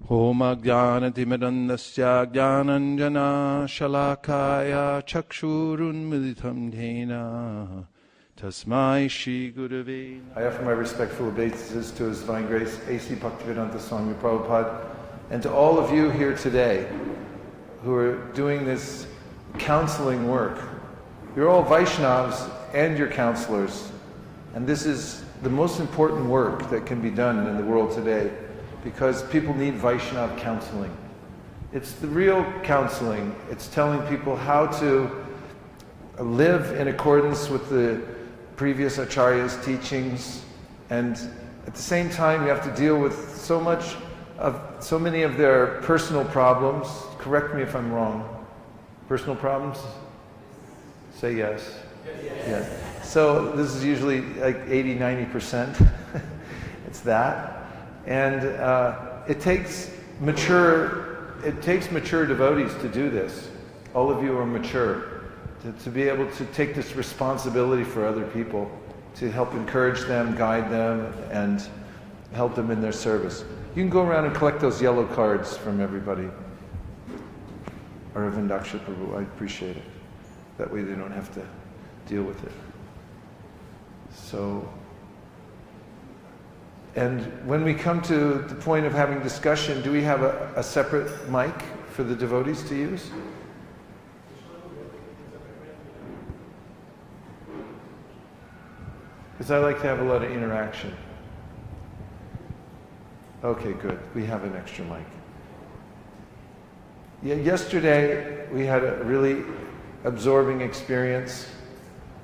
Om Ajnanatimirandasya Jnananjana Shalakaya Chakshurunmilitam Dhena Tasmai Shri Gurave. I offer my respectful obeisances to His Divine Grace, A.C. Bhaktivedanta Swami Prabhupada, and to all of you here today who are doing this counseling work. You're all Vaishnavas and you're counselors, and this is the most important work that can be done in the world today, because people need Vaishnava counseling. It's the real counseling. It's telling people how to live in accordance with the previous Acharya's teachings, and at the same time you have to deal with so many of their personal problems. Correct me if I'm wrong. Personal problems? Say yes. Yes. So this is usually like 80-90%. It's that. And it takes mature devotees to do this. All of you are mature, to be able to take this responsibility for other people, to help encourage them, guide them, and help them in their service. You can go around and collect those yellow cards from everybody. Aravindaksha Prabhu, I appreciate it. That way they don't have to deal with it. So, and when we come to the point of having discussion, do we have a separate mic for the devotees to use? Because I like to have a lot of interaction. Okay, good. We have an extra mic. Yeah, yesterday we had a really absorbing experience.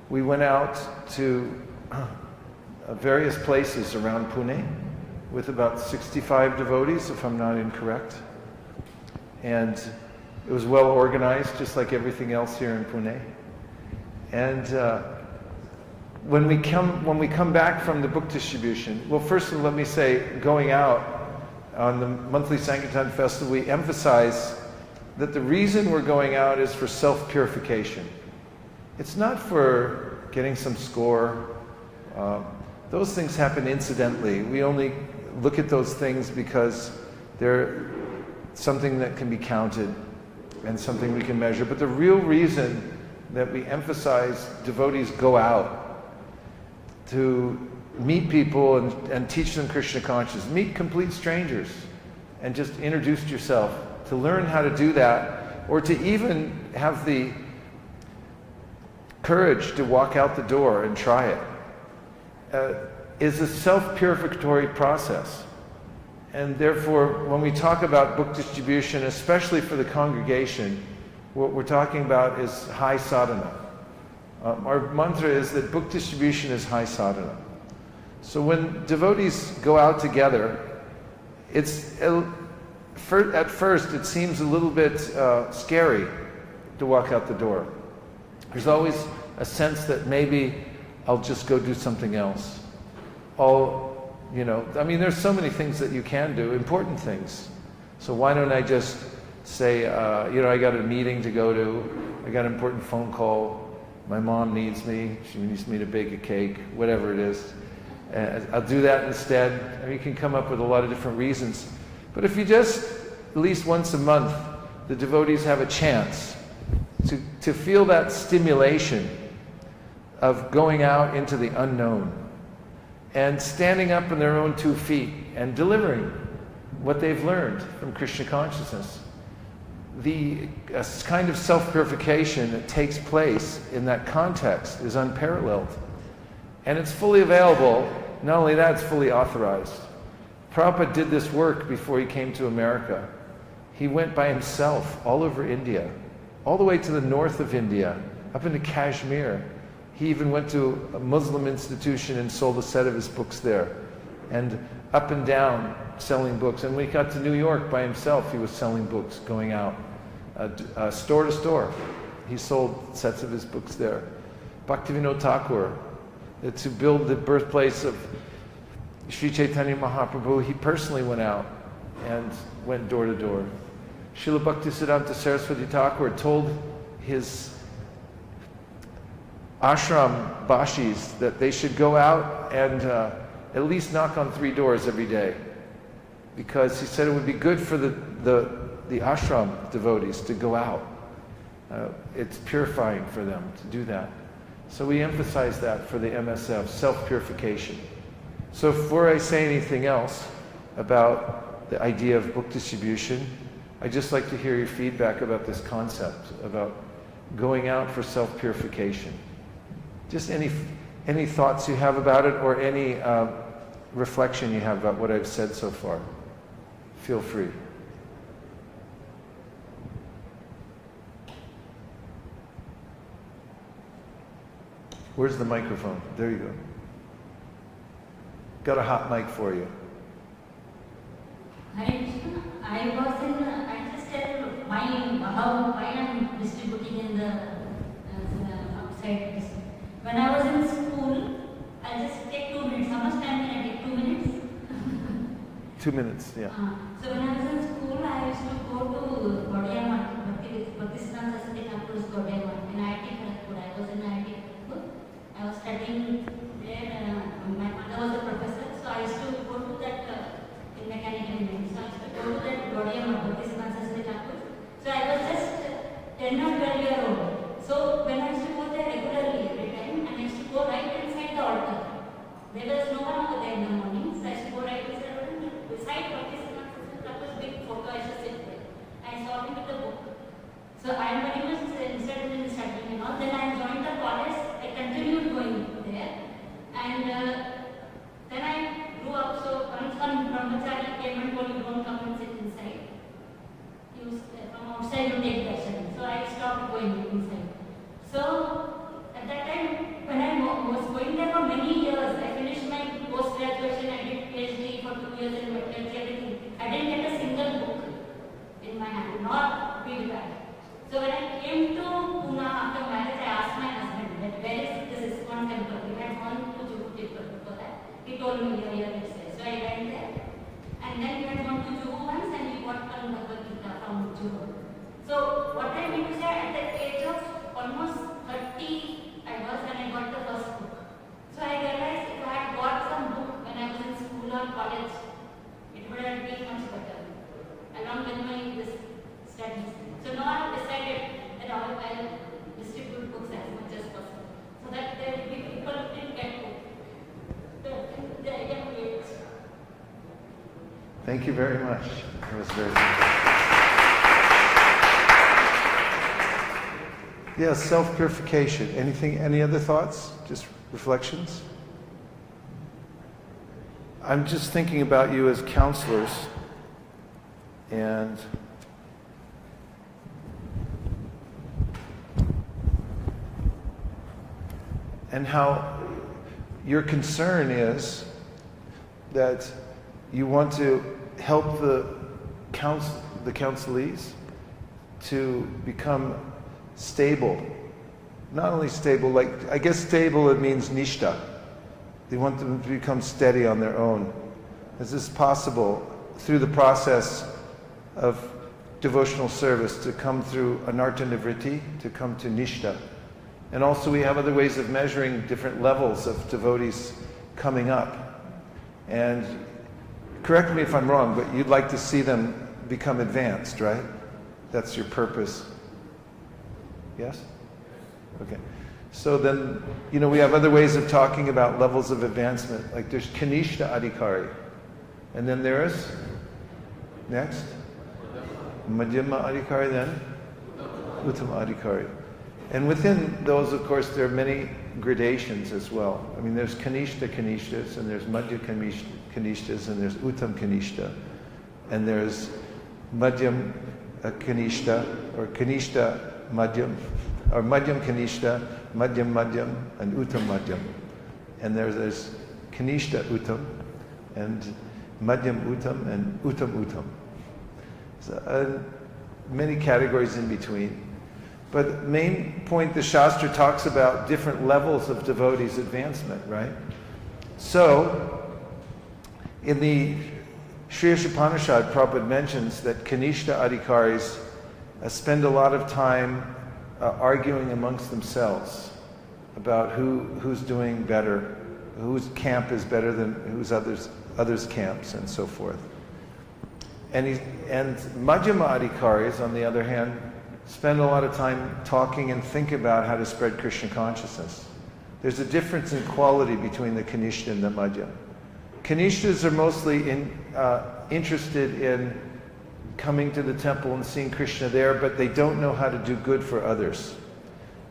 We went out to various places around Pune with about 65 devotees, if I'm not incorrect. And it was well organized, just like everything else here in Pune. And when we come back from the book distribution, well, first let me say, going out on the monthly Sankirtan festival, we emphasize that the reason we're going out is for self-purification. It's not for getting some score. Those things happen incidentally. We only look at those things because they're something that can be counted and something we can measure. But the real reason that we emphasize devotees go out to meet people and teach them Krishna consciousness, meet complete strangers and just introduce yourself, to learn how to do that, or to even have the courage to walk out the door and try it, is a self-purificatory process. And therefore, when we talk about book distribution, especially for the congregation, what we're talking about is high sadhana. Our mantra is that book distribution is high sadhana. So when devotees go out together, at first it seems a little bit scary to walk out the door. There's always a sense that maybe I'll just go do something else. There's so many things that you can do, important things. So why don't I just say, I got a meeting to go to, I got an important phone call, my mom needs me, she needs me to bake a cake, whatever it is. I'll do that instead. You can come up with a lot of different reasons. But if you just, at least once a month, the devotees have a chance to feel that stimulation of going out into the unknown and standing up on their own 2 feet and delivering what they've learned from Krishna consciousness. The kind of self-purification that takes place in that context is unparalleled. And it's fully available. Not only that, it's fully authorized. Prabhupada did this work before he came to America. He went by himself all over India, all the way to the north of India, up into Kashmir. He even went to a Muslim institution and sold a set of his books there, and up and down selling books. And when he got to New York by himself, he was selling books, going out store to store. He sold sets of his books there. Bhaktivinoda Thakur, to build the birthplace of Sri Chaitanya Mahaprabhu, he personally went out and went door to door. Srila Bhaktisiddhanta Saraswati Thakur told his ashram bashis that they should go out and at least knock on 3 doors every day. because he said it would be good for the ashram devotees to go out. It's purifying for them to do that. So we emphasize that for the MSF, self-purification. So before I say anything else about the idea of book distribution, I'd just like to hear your feedback about this concept, about going out for self-purification. Just any thoughts you have about it, or any reflection you have about what I've said so far. Feel free. Where's the microphone? There you go. Got a hot mic for you. I just tell why I'm distributing in the outside. When I was in school, I just take 2 minutes. How much time can I take? 2 minutes? 2 minutes, yeah. So when I was in school, I used to go to Godiyama, Pakistan Campus Godiyama, in IIT Kharagpur. I was in IIT Kharagpur. I was studying there. My mother was a professor, so I used to go to that in mechanical engineering. So I used to go to that Godiyama, Pakistan Campus. So I was just 10 or 12 years old. So when I used to go there regularly every time, and I used to go right inside the altar. There was no one over there in the morning, so I used to go right beside Pakistan Campus, big photo. I used to sit there. I saw him with the book. So I am very much interested in studying and all. Then I joined the college. I continued going there, and then I grew up. So once one brahmachari came and told, you don't come and sit inside. From outside you take darshan. So I stopped going inside. So at that time, when I was going there for many years, I finished my post-graduation, I did PhD for 2 years in metallurgy, everything. I didn't get a single book in my hand, not feedback. So when I came to Pune after marriage, I asked my husband that where is this ISKCON temple? We had gone to Juhu temple before that. He told me here it's there. So I went there. And then we had gone to Juhu once, and we got one Bhagavad Gita from Juhu. So what I mean to say, at the age of almost 30 I was when I got the first book. So I realized if I had got some book when I was in school or college, it would have been much better, along with my studies. So now I have decided that I'll distribute books as much as possible, so that there will be people who can get the young age. Thank you very much. It was very good. Yeah, self-purification. Any other thoughts? Just reflections? I'm just thinking about you as counselors, and how your concern is that you want to help the counselees to become stable. Not only stable, like, I guess stable, it means nishta. They want them to become steady on their own. Is this possible through the process of devotional service to come through anartha nivritti, to come to nishta? And also we have other ways of measuring different levels of devotees coming up. And correct me if I'm wrong, but you'd like to see them become advanced, right? That's your purpose. Yes? Okay. So then, we have other ways of talking about levels of advancement. Like there's Kanishta Adhikari. And then there is, next, Madhyama Adhikari, then Uttama Adhikari. And within those, of course, there are many gradations as well. I mean, there's Kanishta Kanishtas, and there's Madhya Kanishtas, and there's Uttam Kanishta, and there's Madhyam Kanishta, or Kanishta Madhyam, or Madhyam Kanishta, Madhyam Madhyam, and Uttam Madhyam. And there's Kanishta Uttam, and Madhyam Uttam, and Uttam Uttam. So, many categories in between. But main point, the Shastra talks about different levels of devotees' advancement, right? So, in the Sri Upanishad, Prabhupada mentions that Kanishta Adhikaris spend a lot of time arguing amongst themselves about who's doing better, whose camp is better than whose others' camps, and so forth. And Madhyama Adhikaris, on the other hand, spend a lot of time talking and think about how to spread Krishna consciousness. There's a difference in quality between the Kanishta and the Madhya. Kanishtas are mostly interested in coming to the temple and seeing Krishna there, but they don't know how to do good for others.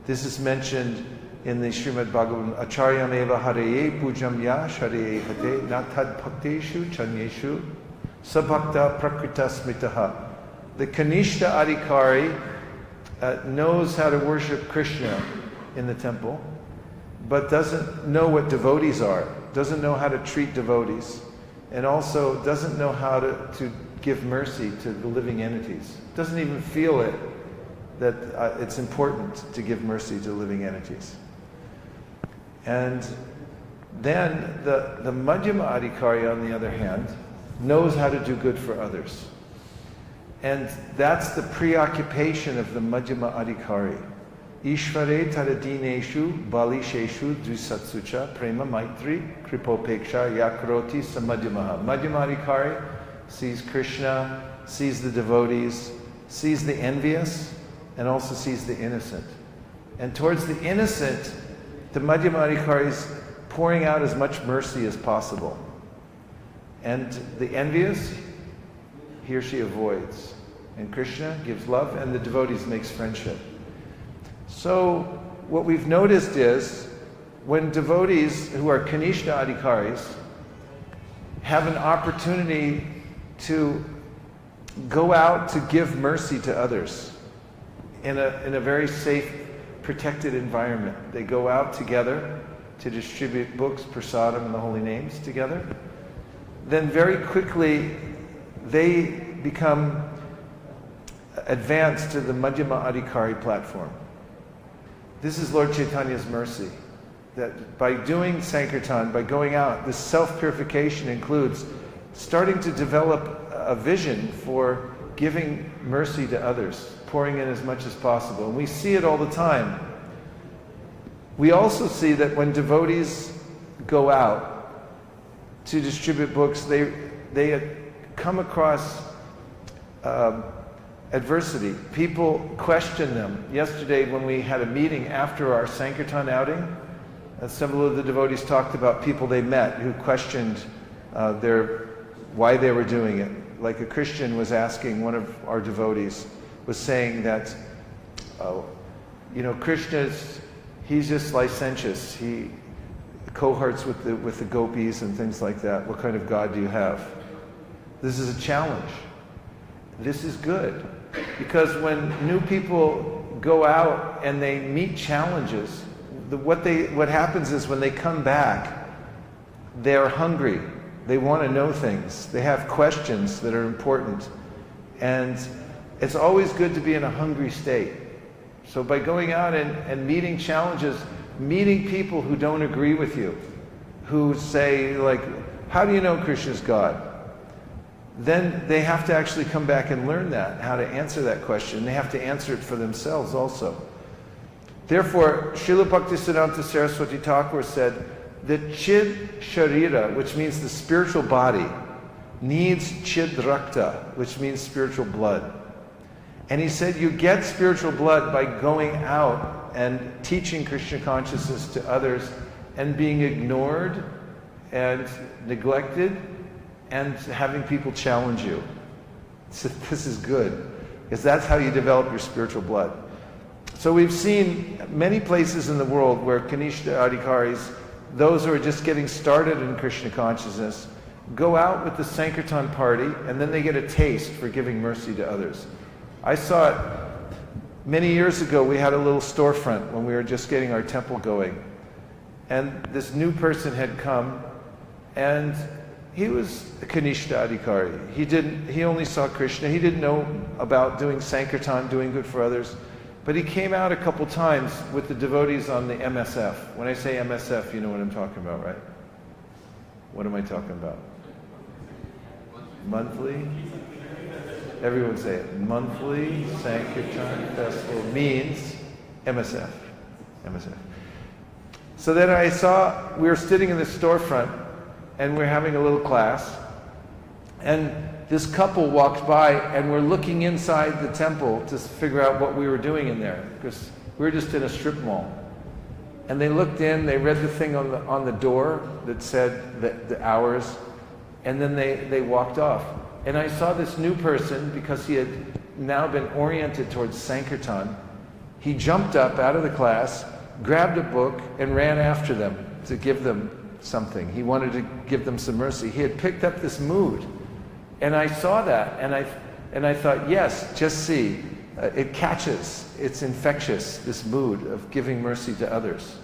This is mentioned in the Srimad Bhagavatam, Acharyam eva hareye pujam ya shareye hate natad bhakteshu chanyeshu sabhakta prakrita smitaha. The Kanishta Adhikari knows how to worship Krishna in the temple, but doesn't know what devotees are, doesn't know how to treat devotees, and also doesn't know how to give mercy to the living entities. Doesn't even feel it, that it's important to give mercy to living entities. And then the Madhyama Adhikari, on the other hand, knows how to do good for others. And that's the preoccupation of the Madhyama Adhikari. Ishvare taradineshu balisheshu dvisatsucha prema maitri kripopeksha yakaroti samadhyamaha. Madhyama Adhikari sees Krishna, sees the devotees, sees the envious, and also sees the innocent. And towards the innocent, the Madhyama Adhikari is pouring out as much mercy as possible. And the envious, he or she avoids. And Krishna gives love, and the devotees makes friendship. So what we've noticed is, when devotees who are Kanishta Adhikaris have an opportunity to go out to give mercy to others in a very safe, protected environment. They go out together to distribute books, prasadam, and the holy names together. Then very quickly they become advanced to the Madhyama Adhikari platform. This is Lord Chaitanya's mercy, that by doing Sankirtan, by going out, this self-purification includes starting to develop a vision for giving mercy to others, pouring in as much as possible. And we see it all the time. We also see that when devotees go out to distribute books, they come across adversity. People question them. Yesterday, when we had a meeting after our Sankirtan outing, several of the devotees talked about people they met who questioned why they were doing it. Like a Christian was asking, one of our devotees was saying that, Krishna's, he's just licentious. He cohorts with the gopis and things like that. What kind of God do you have? This is a challenge. This is good. Because when new people go out and they meet challenges, what happens is when they come back, they're hungry. They want to know things. They have questions that are important. And it's always good to be in a hungry state. So by going out and meeting challenges, meeting people who don't agree with you, who say, like, how do you know Krishna's God? Then they have to actually come back and learn that, how to answer that question. They have to answer it for themselves also. Therefore, Srila Bhaktisiddhanta Saraswati Thakur said, the Chid Sharira, which means the spiritual body, needs Chid Rakta, which means spiritual blood. And he said you get spiritual blood by going out and teaching Krishna consciousness to others and being ignored and neglected and having people challenge you. So this is good, because that's how you develop your spiritual blood. So we've seen many places in the world where Kanishta Adhikaris, those who are just getting started in Krishna consciousness, go out with the Sankirtan party, and then they get a taste for giving mercy to others. I saw it many years ago. We had a little storefront when we were just getting our temple going. And this new person had come, and he was a Kanishta Adhikari. He only saw Krishna. He didn't know about doing Sankirtan, doing good for others. But he came out a couple times with the devotees on the MSF. When I say MSF, you know what I'm talking about, right? What am I talking about? Monthly? Everyone say it. Monthly Sankirtan Festival means MSF. MSF. So then I saw, we were sitting in the storefront, and we're having a little class. And this couple walked by and were looking inside the temple to figure out what we were doing in there, because we were just in a strip mall. And they looked in, they read the thing on the door that said the hours, and then they walked off. And I saw this new person, because he had now been oriented towards Sankirtan. He jumped up out of the class, grabbed a book, and ran after them to give them something. He wanted to give them some mercy. He had picked up this mood. And I saw that, and I thought, yes, just see, it catches, it's infectious, this mood of giving mercy to others.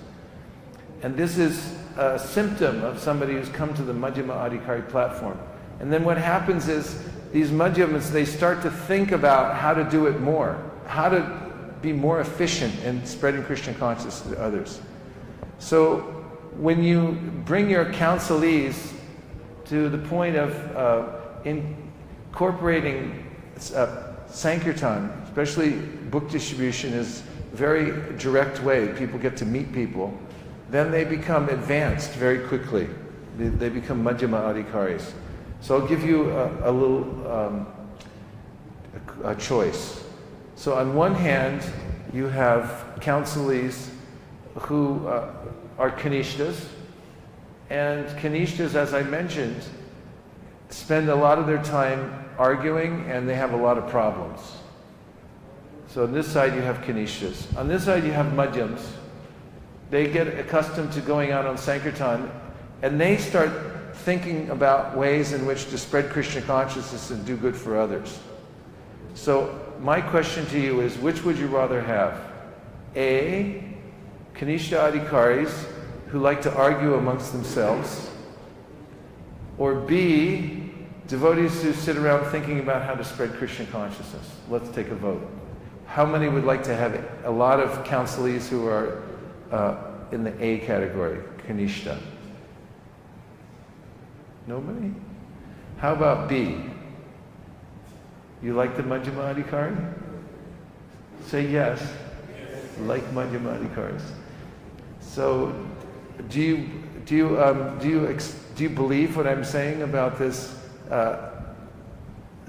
And this is a symptom of somebody who's come to the Madhyama Adhikari platform. And then what happens is, these Madhyamas, they start to think about how to do it more, how to be more efficient in spreading Krishna consciousness to others. So when you bring your counselees to the point of incorporating Sankirtan, especially book distribution, is a very direct way people get to meet people, then they become advanced very quickly. They become Madhyama Adhikaris. So I'll give you a little a choice. So on one hand, you have counselees who are Kanishtas, and Kanishtas, as I mentioned, spend a lot of their time arguing, and they have a lot of problems. So on this side you have Kanishtas. On this side you have Madhyams. They get accustomed to going out on Sankirtan, and they start thinking about ways in which to spread Krishna consciousness and do good for others. So my question to you is, which would you rather have? A, Kanishta Adhikaris who like to argue amongst themselves, or B, devotees who sit around thinking about how to spread Krishna consciousness? Let's take a vote. How many would like to have a lot of counselees who are in the A category, Kanishta? Nobody? How about B? You like the Madhyama Adhikari? Say yes. Like Madhyama Adhikaris. So, do you believe what I'm saying about this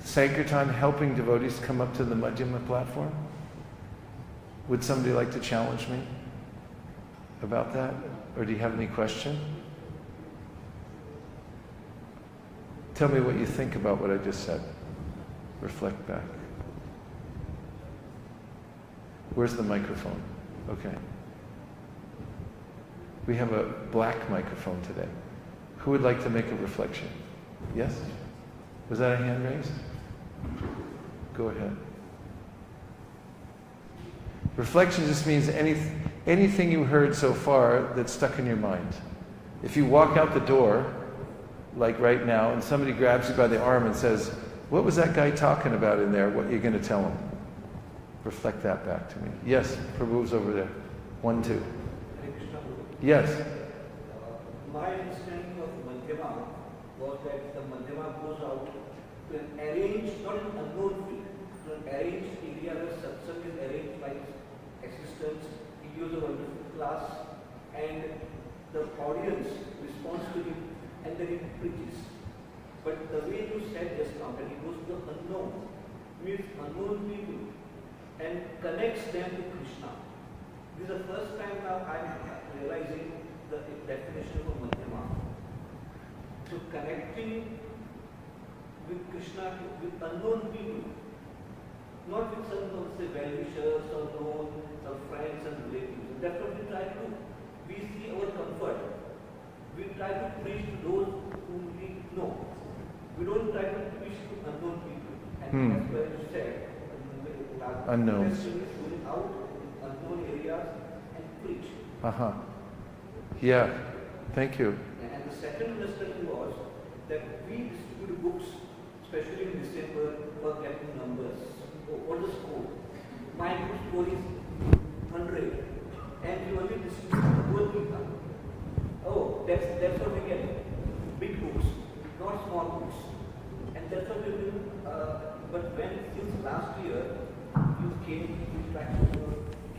Sankirtan helping devotees come up to the Madhyama platform? Would somebody like to challenge me about that? Or do you have any question? Tell me what you think about what I just said. Reflect back. Where's the microphone? Okay. We have a black microphone today. Who would like to make a reflection? Yes? Was that a hand raised? Go ahead. Reflection just means anything you heard so far that's stuck in your mind. If you walk out the door, like right now, and somebody grabs you by the arm and says, "What was that guy talking about in there?" What are you going to tell him? Reflect that back to me. Yes, Prabhu's over there. 1, 2. Yes. My understanding of Madhyama was that the Madhyama goes out to an arranged, not an unknown field, to an arranged area where satsang is arranged by assistants. He gives a wonderful class, and the audience responds to him, and then he preaches. But the way you said just now, that he goes to the unknown, meets unknown people and connects them to Krishna. This is the first time now I'm realizing the definition of Madhyama. So connecting with Krishna, with unknown people, not with some, say, well-wishers or known, some friends and relatives. And that's what we try to do. We see our comfort. We try to preach to those whom we know. We don't try to preach to unknown people. And that's where you said, unknowns. Going out in unknown areas and preach. Yeah, thank you. And the second understanding was that we distribute books, especially in December, for getting numbers. What is the score? My book score is 100, and you only distribute the whole book. Oh, that's what we get. Big books, not small books. And that's what we do. But when since last year you came, you tried to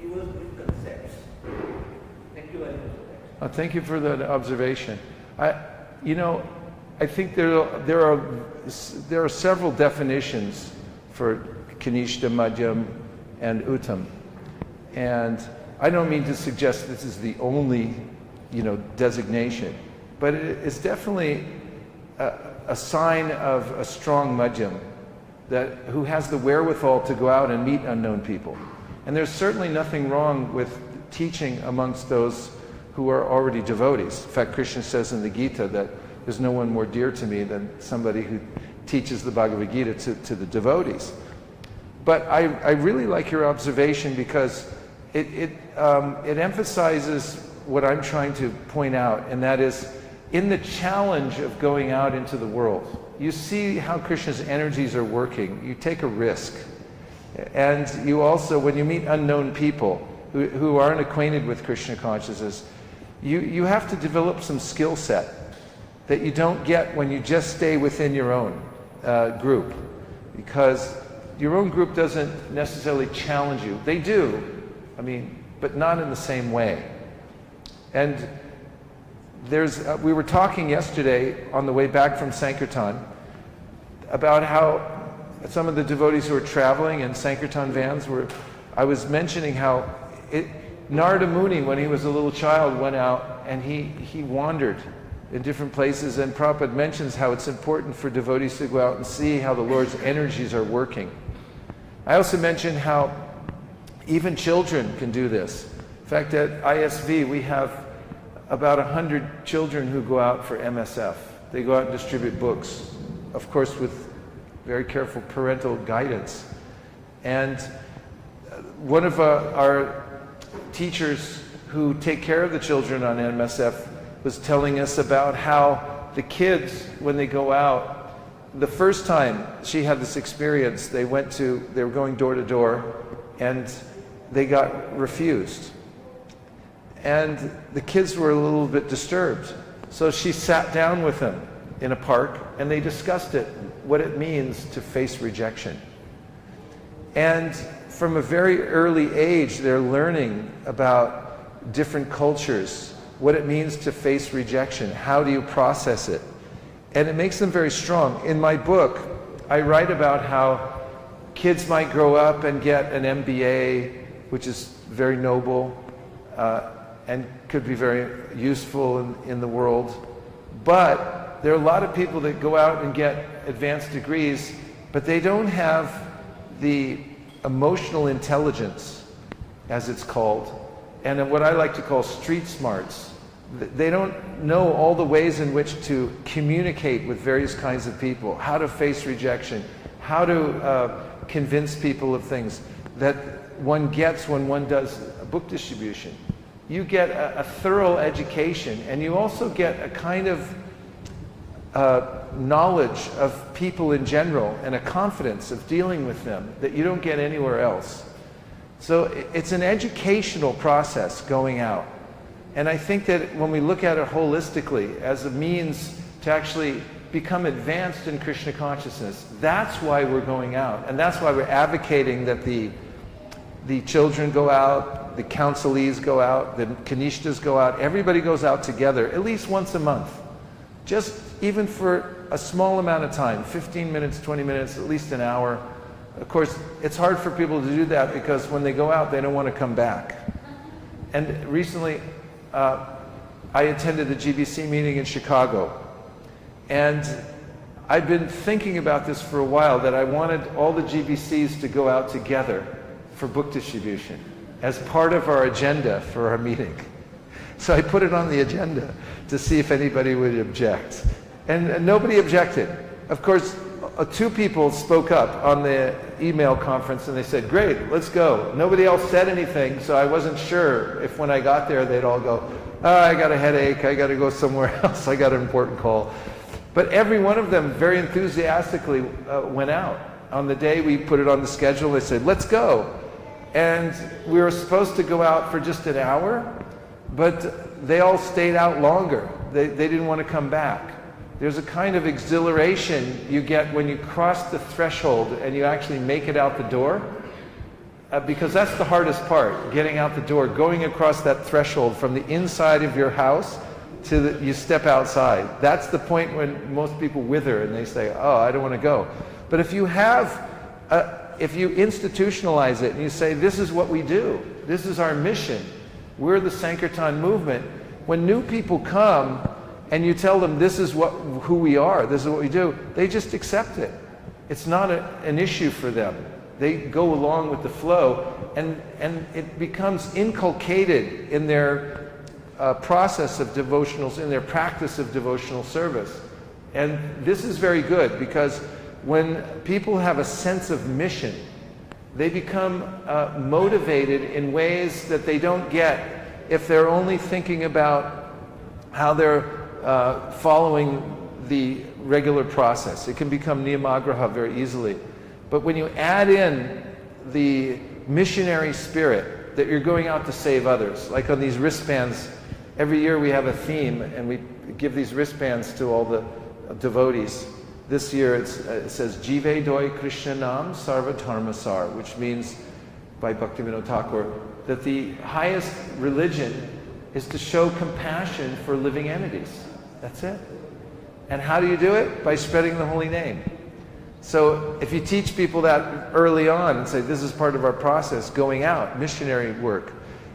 give us good concepts. Thank you very much for that. Thank you for that observation. I think there are several definitions for Kanishta, Madhyam, and Uttam. And I don't mean to suggest this is the only, designation, but it's definitely a sign of a strong Madhyam who has the wherewithal to go out and meet unknown people. And there's certainly nothing wrong with teaching amongst those who are already devotees. In fact, Krishna says in the Gita that there's no one more dear to me than somebody who teaches the Bhagavad Gita to the devotees. But I really like your observation because it emphasizes what I'm trying to point out, and that is, in the challenge of going out into the world, you see how Krishna's energies are working. You take a risk. And you also, when you meet unknown people who aren't acquainted with Krishna consciousness, you have to develop some skill set that you don't get when you just stay within your own group. Because your own group doesn't necessarily challenge you. They do, but not in the same way. And we were talking yesterday on the way back from Sankirtan about how some of the devotees who were traveling in Sankirtan vans I was mentioning how Narada Muni, when he was a little child, went out and he wandered in different places, and Prabhupada mentions how it's important for devotees to go out and see how the Lord's energies are working. I also mentioned how even children can do this. In fact, at ISV we have about 100 children who go out for MSF. They go out and distribute books, of course with very careful parental guidance. And one of our teachers who take care of the children on MSF was telling us about how the kids, when they go out, the first time she had this experience, they were going door to door, and they got refused. And the kids were a little bit disturbed. So she sat down with them in a park, and they discussed what it means to face rejection. And from a very early age, they're learning about different cultures, what it means to face rejection, how do you process it. And it makes them very strong. In my book, I write about how kids might grow up and get an MBA, which is very noble, and could be very useful in the world. But there are a lot of people that go out and get advanced degrees, but they don't have the emotional intelligence, as it's called, and what I like to call street smarts. They don't know all the ways in which to communicate with various kinds of people, how to face rejection, how to convince people of things that one gets when one does a book distribution. You get a thorough education, and you also get a kind of knowledge of people in general and a confidence of dealing with them that you don't get anywhere else. So it's an educational process going out. And I think that when we look at it holistically as a means to actually become advanced in Krishna consciousness, that's why we're going out. And that's why we're advocating that the children go out, the counselees go out, the kanishtas go out, everybody goes out together at least once a month. Just even for a small amount of time, 15 minutes, 20 minutes, at least an hour. Of course, it's hard for people to do that because when they go out, they don't want to come back. And recently, I attended the GBC meeting in Chicago. And I've been thinking about this for a while, that I wanted all the GBCs to go out together for book distribution as part of our agenda for our meeting. So I put it on the agenda to see if anybody would object. And nobody objected. Of course, two people spoke up on the email conference and they said, great, let's go. Nobody else said anything, so I wasn't sure if when I got there they'd all go, oh, I got a headache, I got to go somewhere else, I got an important call. But every one of them very enthusiastically went out. On the day we put it on the schedule, they said, let's go. And we were supposed to go out for just an hour, but they all stayed out longer. They didn't want to come back. There's a kind of exhilaration you get when you cross the threshold and you actually make it out the door, because that's the hardest part, getting out the door, going across that threshold from the inside of your house you step outside. That's the point when most people wither and they say, oh, I don't want to go. But if you institutionalize it and you say, this is what we do, this is our mission, we're the Sankirtan movement, when new people come and you tell them this is who we are, this is what we do, they just accept it. It's not an issue for them. They go along with the flow, and it becomes inculcated in their process of devotionals, in their practice of devotional service. And this is very good, because when people have a sense of mission, they become motivated in ways that they don't get if they're only thinking about how they're following the regular process. It can become niyamagraha very easily. But when you add in the missionary spirit, that you're going out to save others, like on these wristbands, every year we have a theme and we give these wristbands to all the devotees. This year it says Jive Doi Krishna Nam Sarva Dharma Sar, which means, by Bhaktivinoda Thakur, that the highest religion is to show compassion for living entities. That's it. And how do you do it? By spreading the holy name. So if you teach people that early on and say, this is part of our process, going out, missionary work,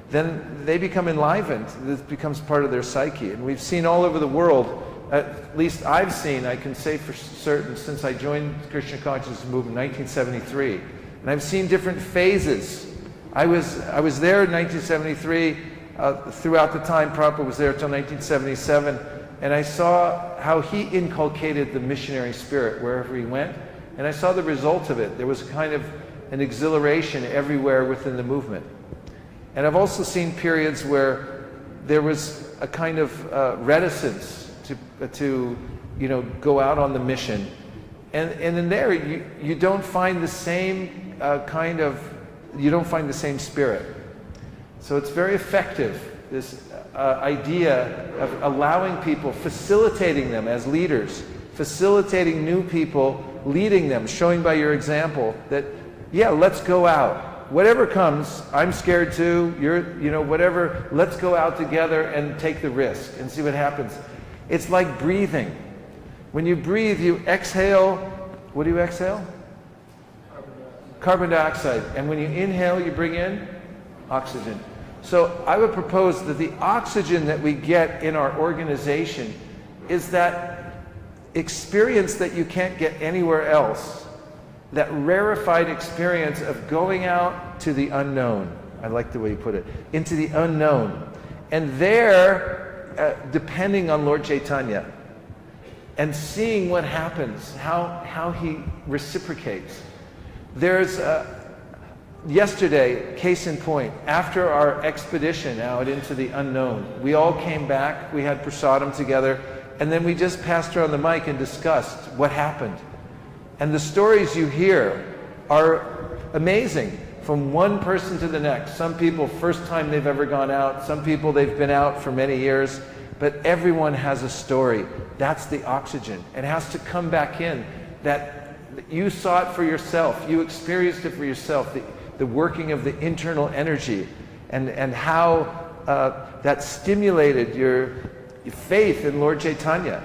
then they become enlivened. This becomes part of their psyche. And we've seen all over the world, at least I've seen, I can say for certain, since I joined Krishna Consciousness Movement in 1973, and I've seen different phases. I was there in 1973, throughout the time Prabhupada was there until 1977, and I saw how he inculcated the missionary spirit wherever he went, and I saw the result of it. There was kind of an exhilaration everywhere within the movement. And I've also seen periods where there was a kind of reticence to go out on the mission. And in there, you don't find the same you don't find the same spirit. So it's very effective, this idea of allowing people, facilitating them as leaders, facilitating new people, leading them, showing by your example that, yeah, let's go out. Whatever comes, I'm scared too, whatever, let's go out together and take the risk and see what happens. It's like breathing. When you breathe, you exhale. What do you exhale? Carbon dioxide. And when you inhale, you bring in oxygen. So I would propose that the oxygen that we get in our organization is that experience that you can't get anywhere else, that rarefied experience of going out to the unknown. I like the way you put it, into the unknown. And there, depending on Lord Chaitanya, and seeing what happens, how he reciprocates. There's yesterday, case in point, after our expedition out into the unknown, we all came back, we had prasadam together, and then we just passed around the mic and discussed what happened. And the stories you hear are amazing, from one person to the next. Some people, first time they've ever gone out, some people they've been out for many years, but everyone has a story. That's the oxygen. It has to come back in, that you saw it for yourself, you experienced it for yourself, the working of the internal energy, and how that stimulated your faith in Lord Chaitanya.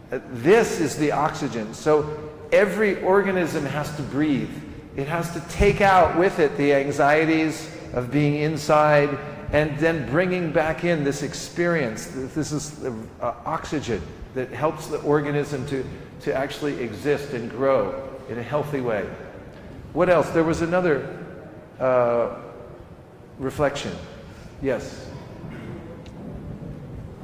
This is the oxygen. So every organism has to breathe. It has to take out with it the anxieties of being inside, and then bringing back in this experience. This is oxygen that helps the organism to actually exist and grow in a healthy way. What else? There was another reflection. Yes.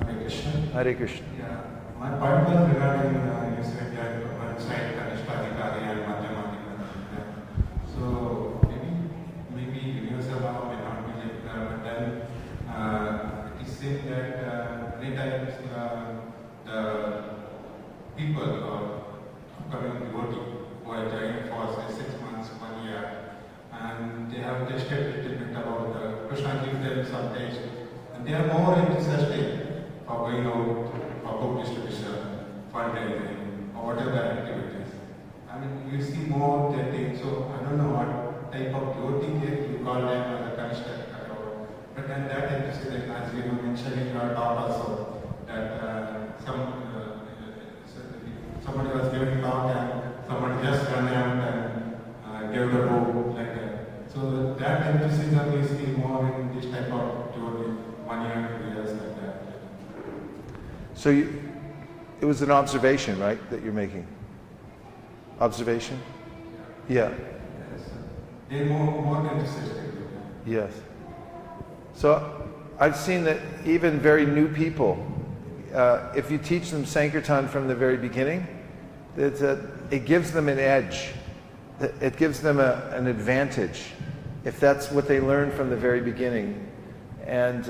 Hare Krishna. Hare Krishna. Yeah, my point was regarding you said that one side Kanishpadikari and Madhyamadikari. So maybe Universal may not be like that, but then it is said that many times the people or upcoming devotee who are joining for say 6 months, 1 year, and they have tested a little bit about the Krishna gives them some taste, and they are more enthusiastic for going out for book distribution, fundraising, or whatever the activities. I mean, you see more that thing, so I don't know what type of devotee you call them as a Kanishta, but then that enthusiasm, as you mentioned in your talk also, that go like that. So that emphasis is still more in this type of devotee, 1 year, 2 years like that. So it was an observation, right, that you're making? Observation? Yeah. Yes. They're more enthusiastic. Yes. So I've seen that even very new people, if you teach them Sankirtan from the very beginning, it gives them an edge. It gives them an advantage if that's what they learn from the very beginning. And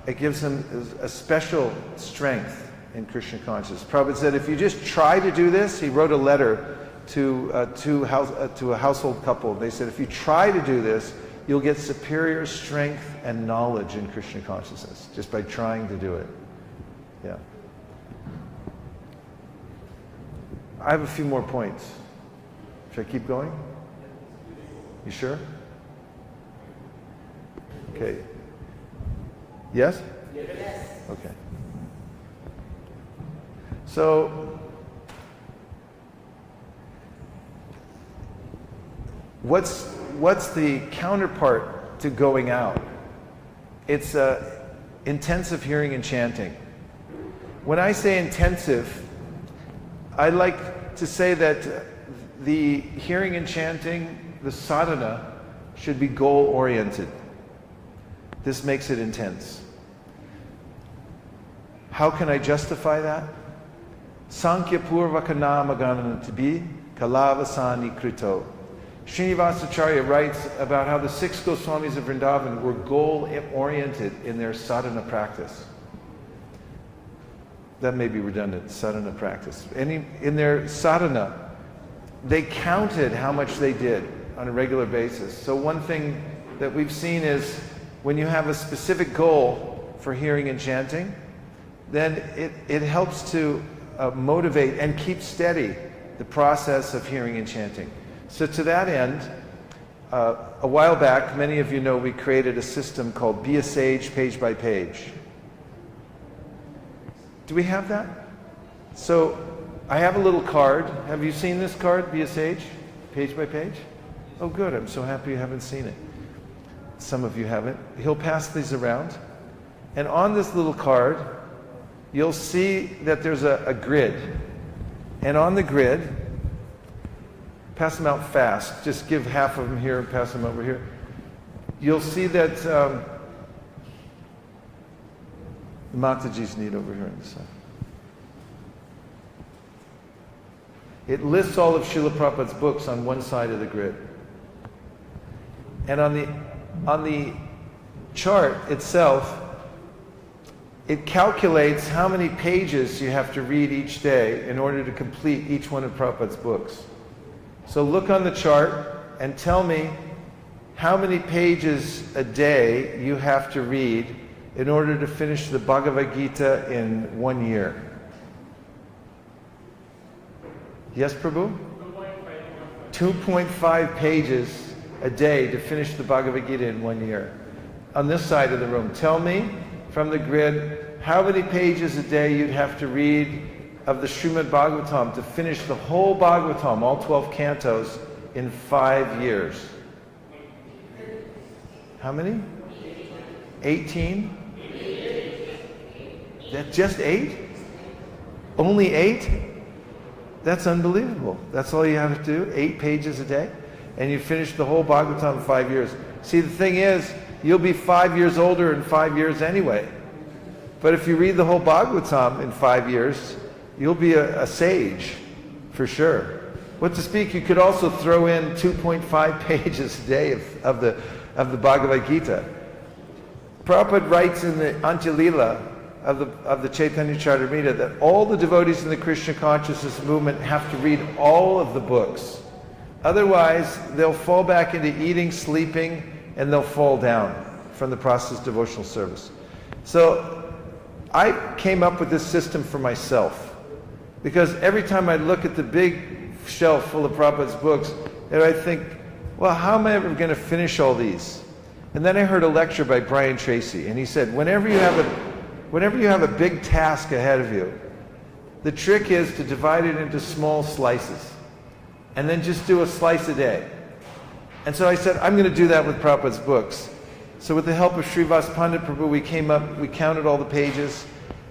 it gives them a special strength in Krishna consciousness. Prabhupada said, if you just try to do this, he wrote a letter to a household couple. They said, if you try to do this, you'll get superior strength and knowledge in Krishna consciousness just by trying to do it. Yeah. I have a few more points. Should I keep going? You sure? Okay. Yes? Yes. Okay. So, what's the counterpart to going out? It's intensive hearing and chanting. When I say intensive, I like to say that the hearing and chanting, the sadhana, should be goal-oriented. This makes it intense. How can I justify that? Sankhya purvaka nama gananatibi kalavasani krito. Srinivasacharya writes about how the 6 Goswamis of Vrindavan were goal-oriented in their sadhana practice. That may be redundant, sadhana practice. In their sadhana, they counted how much they did on a regular basis. So one thing that we've seen is when you have a specific goal for hearing and chanting, then it helps to motivate and keep steady the process of hearing and chanting. So to that end, a while back, many of you know we created a system called Be a Sage Page by Page. Do we have that? So I have a little card. Have you seen this card, Be a Sage, Page by Page? Oh good, I'm so happy you haven't seen it. Some of you haven't. He'll pass these around. And on this little card, you'll see that there's a grid. And on the grid, pass them out fast. Just give half of them here and pass them over here. You'll see that the Mataji's need over here on the side. It lists all of Srila Prabhupada's books on one side of the grid. And on the chart itself, it calculates how many pages you have to read each day in order to complete each one of Prabhupada's books. So look on the chart and tell me how many pages a day you have to read in order to finish the Bhagavad Gita in 1 year. Yes, Prabhu? 2.5 pages a day to finish the Bhagavad Gita in 1 year. On this side of the room, tell me from the grid how many pages a day you'd have to read of the Srimad Bhagavatam to finish the whole Bhagavatam, all 12 cantos, in 5 years. How many? 18? That just 8? Only 8? That's unbelievable. That's all you have to do? 8 pages a day? And you finish the whole Bhagavatam in 5 years. See, the thing is, you'll be 5 years older in 5 years anyway. But if you read the whole Bhagavatam in 5 years, you'll be a sage, for sure. What to speak, you could also throw in 2.5 pages a day of the Bhagavad Gita. Prabhupada writes in the Anjalila of the Chaitanya Charitamrita that all the devotees in the Krishna consciousness movement have to read all of the books. Otherwise, they'll fall back into eating, sleeping, and they'll fall down from the process of devotional service. So I came up with this system for myself, because every time I look at the big shelf full of Prabhupada's books, and I think, well, how am I ever going to finish all these? And then I heard a lecture by Brian Tracy, and he said, whenever you have a big task ahead of you, the trick is to divide it into small slices, and then just do a slice a day. And so I said, I'm going to do that with Prabhupada's books. So with the help of Srivas Pandit Prabhu, we counted all the pages.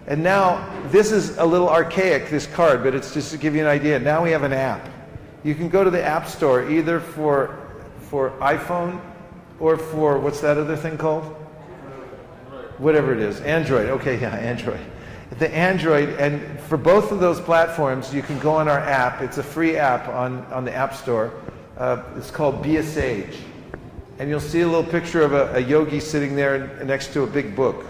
And now, this is a little archaic, this card, but it's just to give you an idea. Now we have an app. You can go to the App Store, either for iPhone or for, what's that other thing called? Whatever it is. Android. Okay, yeah, Android. The Android, and for both of those platforms, you can go on our app. It's a free app on the App Store. It's called Be a Sage. And you'll see a little picture of a yogi sitting there next to a big book.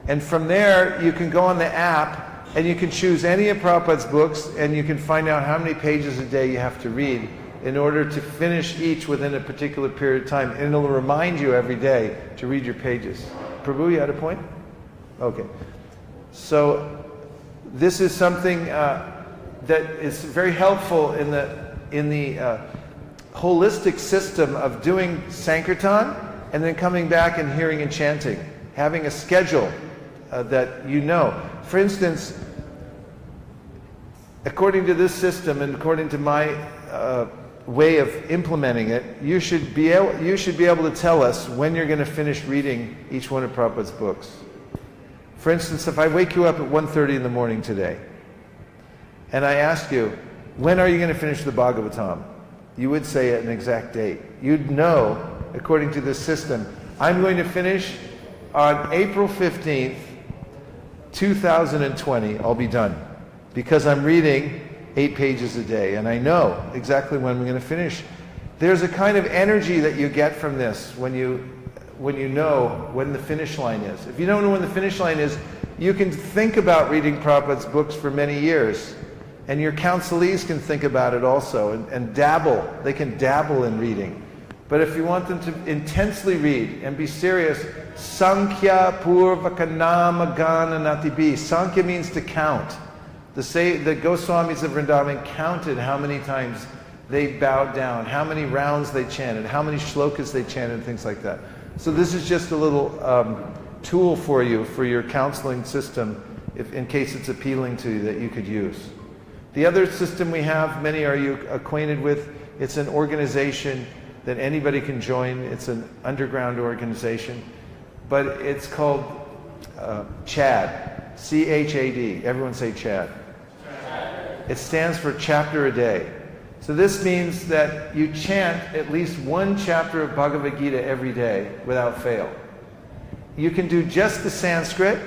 And from there, you can go on the app, and you can choose any of Prabhupada's books, and you can find out how many pages a day you have to read in order to finish each within a particular period of time. And it'll remind you every day to read your pages. Prabhu, you had a point? Okay. So this is something that is very helpful in the holistic system of doing Sankirtan and then coming back and hearing and chanting. Having a schedule that you know. For instance, according to this system and according to my way of implementing it, you should be able to tell us when you're going to finish reading each one of Prabhupada's books. For instance, if I wake you up at 1:30 in the morning today, and I ask you, when are you going to finish the Bhagavatam? You would say an exact date. You'd know, according to this system, I'm going to finish on April 15th, 2020, I'll be done. Because I'm reading 8 pages a day, and I know exactly when we're going to finish. There's a kind of energy that you get from this when you know when the finish line is. If you don't know when the finish line is, you can think about reading Prabhupada's books for many years. And your counselees can think about it also and dabble. They can dabble in reading. But if you want them to intensely read and be serious, Sankhya Purvaka Gana Natibi. Sankhya means to count. The Goswamis of Vrindavan counted how many times they bowed down, how many rounds they chanted, how many shlokas they chanted, and things like that. So this is just a little tool for you, for your counseling system, in case it's appealing to you, that you could use. The other system we have, many are you acquainted with, it's an organization that anybody can join. It's an underground organization, but it's called CHAD, C-H-A-D. Everyone say CHAD. It stands for chapter a day. So this means that you chant at least one chapter of Bhagavad Gita every day without fail. You can do just the Sanskrit,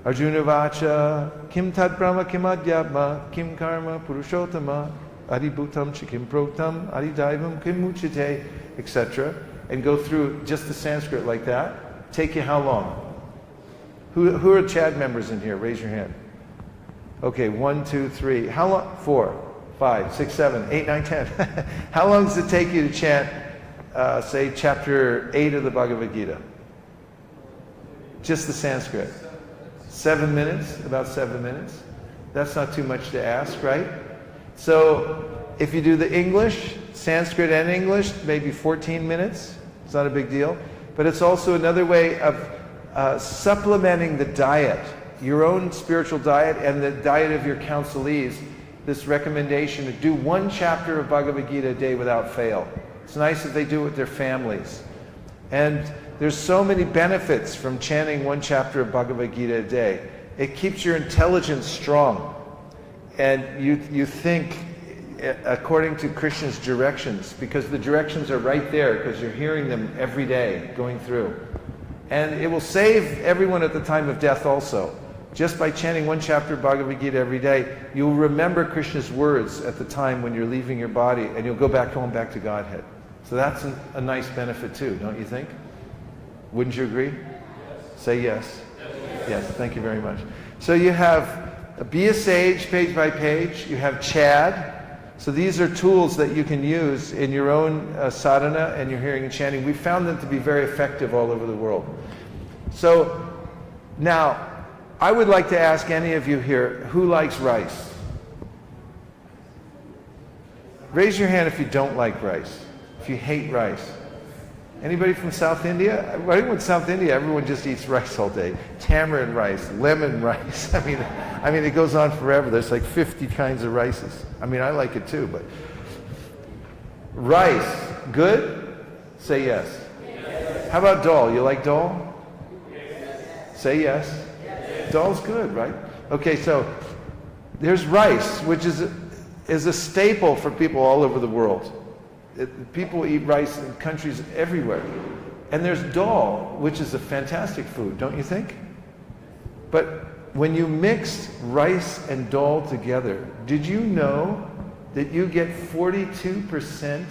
Arjuna Vacha, Kim Tat Brahma Kim Adhyatma, Kim Karma Purushottama, Adibhutam Chikim Proktam, Adidaivam Kim Muchite, etc. And go through just the Sanskrit like that. Take you how long? Who are CHAD members in here? Raise your hand. Okay, 1, 2, 3. How long? 4, 5, 6, 7, 8, 9, 10. How long does it take you to chant, say, chapter 8 of the Bhagavad Gita? Just the Sanskrit. 7 minutes, about 7 minutes. That's not too much to ask, right? So if you do the English, Sanskrit and English, maybe 14 minutes. It's not a big deal. But it's also another way of supplementing the diet, your own spiritual diet and the diet of your counselees. This recommendation to do one chapter of Bhagavad Gita a day without fail. It's nice if they do it with their families. And there's so many benefits from chanting one chapter of Bhagavad Gita a day. It keeps your intelligence strong. And you think according to Krishna's directions, because the directions are right there, because you're hearing them every day going through. And it will save everyone at the time of death also. Just by chanting one chapter of Bhagavad Gita every day, you'll remember Krishna's words at the time when you're leaving your body, and you'll go back home, back to Godhead. So that's a nice benefit too, don't you think? Wouldn't you agree? Yes. Say yes. Yes, thank you very much. So you have Be a Sage, page by page. You have CHAD. So these are tools that you can use in your own sadhana and your hearing and chanting. We found them to be very effective all over the world. So now, I would like to ask any of you here, who likes rice? Raise your hand if you don't like rice, if you hate rice. Anybody from South India? I think with South India, everyone just eats rice all day. Tamarind rice, lemon rice. I mean, it goes on forever. There's like 50 kinds of rices. I mean, I like it too, but rice, good? Say yes. How about dal? You like dal? Say yes. Dal's good, right? Okay, so there's rice, which is a staple for people all over the world. People eat rice in countries everywhere. And there's dal, which is a fantastic food, don't you think? But when you mix rice and dal together, did you know that you get 42%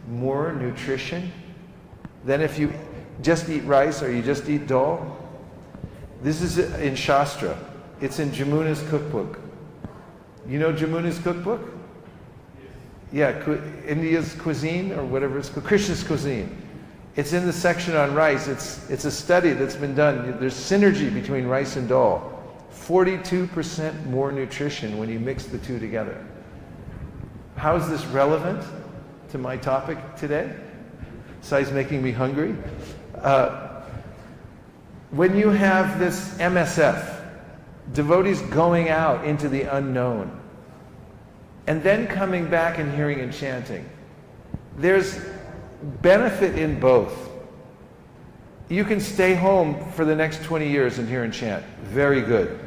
more nutrition than if you just eat rice or you just eat dal? This is in Shastra. It's in Jamuna's cookbook. You know Jamuna's cookbook? Yeah, India's cuisine or whatever it's called, Krishna's cuisine. It's in the section on rice. It's a study that's been done. There's synergy between rice and dal. 42% more nutrition when you mix the two together. How is this relevant to my topic today? Besides making me hungry? When you have this MSF, devotees going out into the unknown, and then coming back and hearing and chanting, there's benefit in both. You can stay home for the next 20 years and hear and chant. Very good.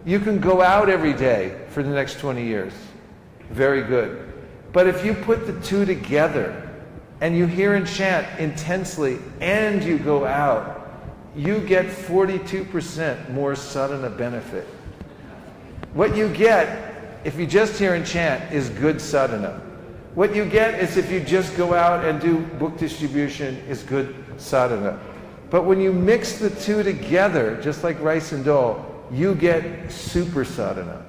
You can go out every day for the next 20 years. Very good. But if you put the two together and you hear and chant intensely and you go out, you get 42% more sadhana benefit. What you get if you just hear and chant is good sadhana. What you get is if you just go out and do book distribution is good sadhana. But when you mix the two together, just like rice and dal, you get super sadhana.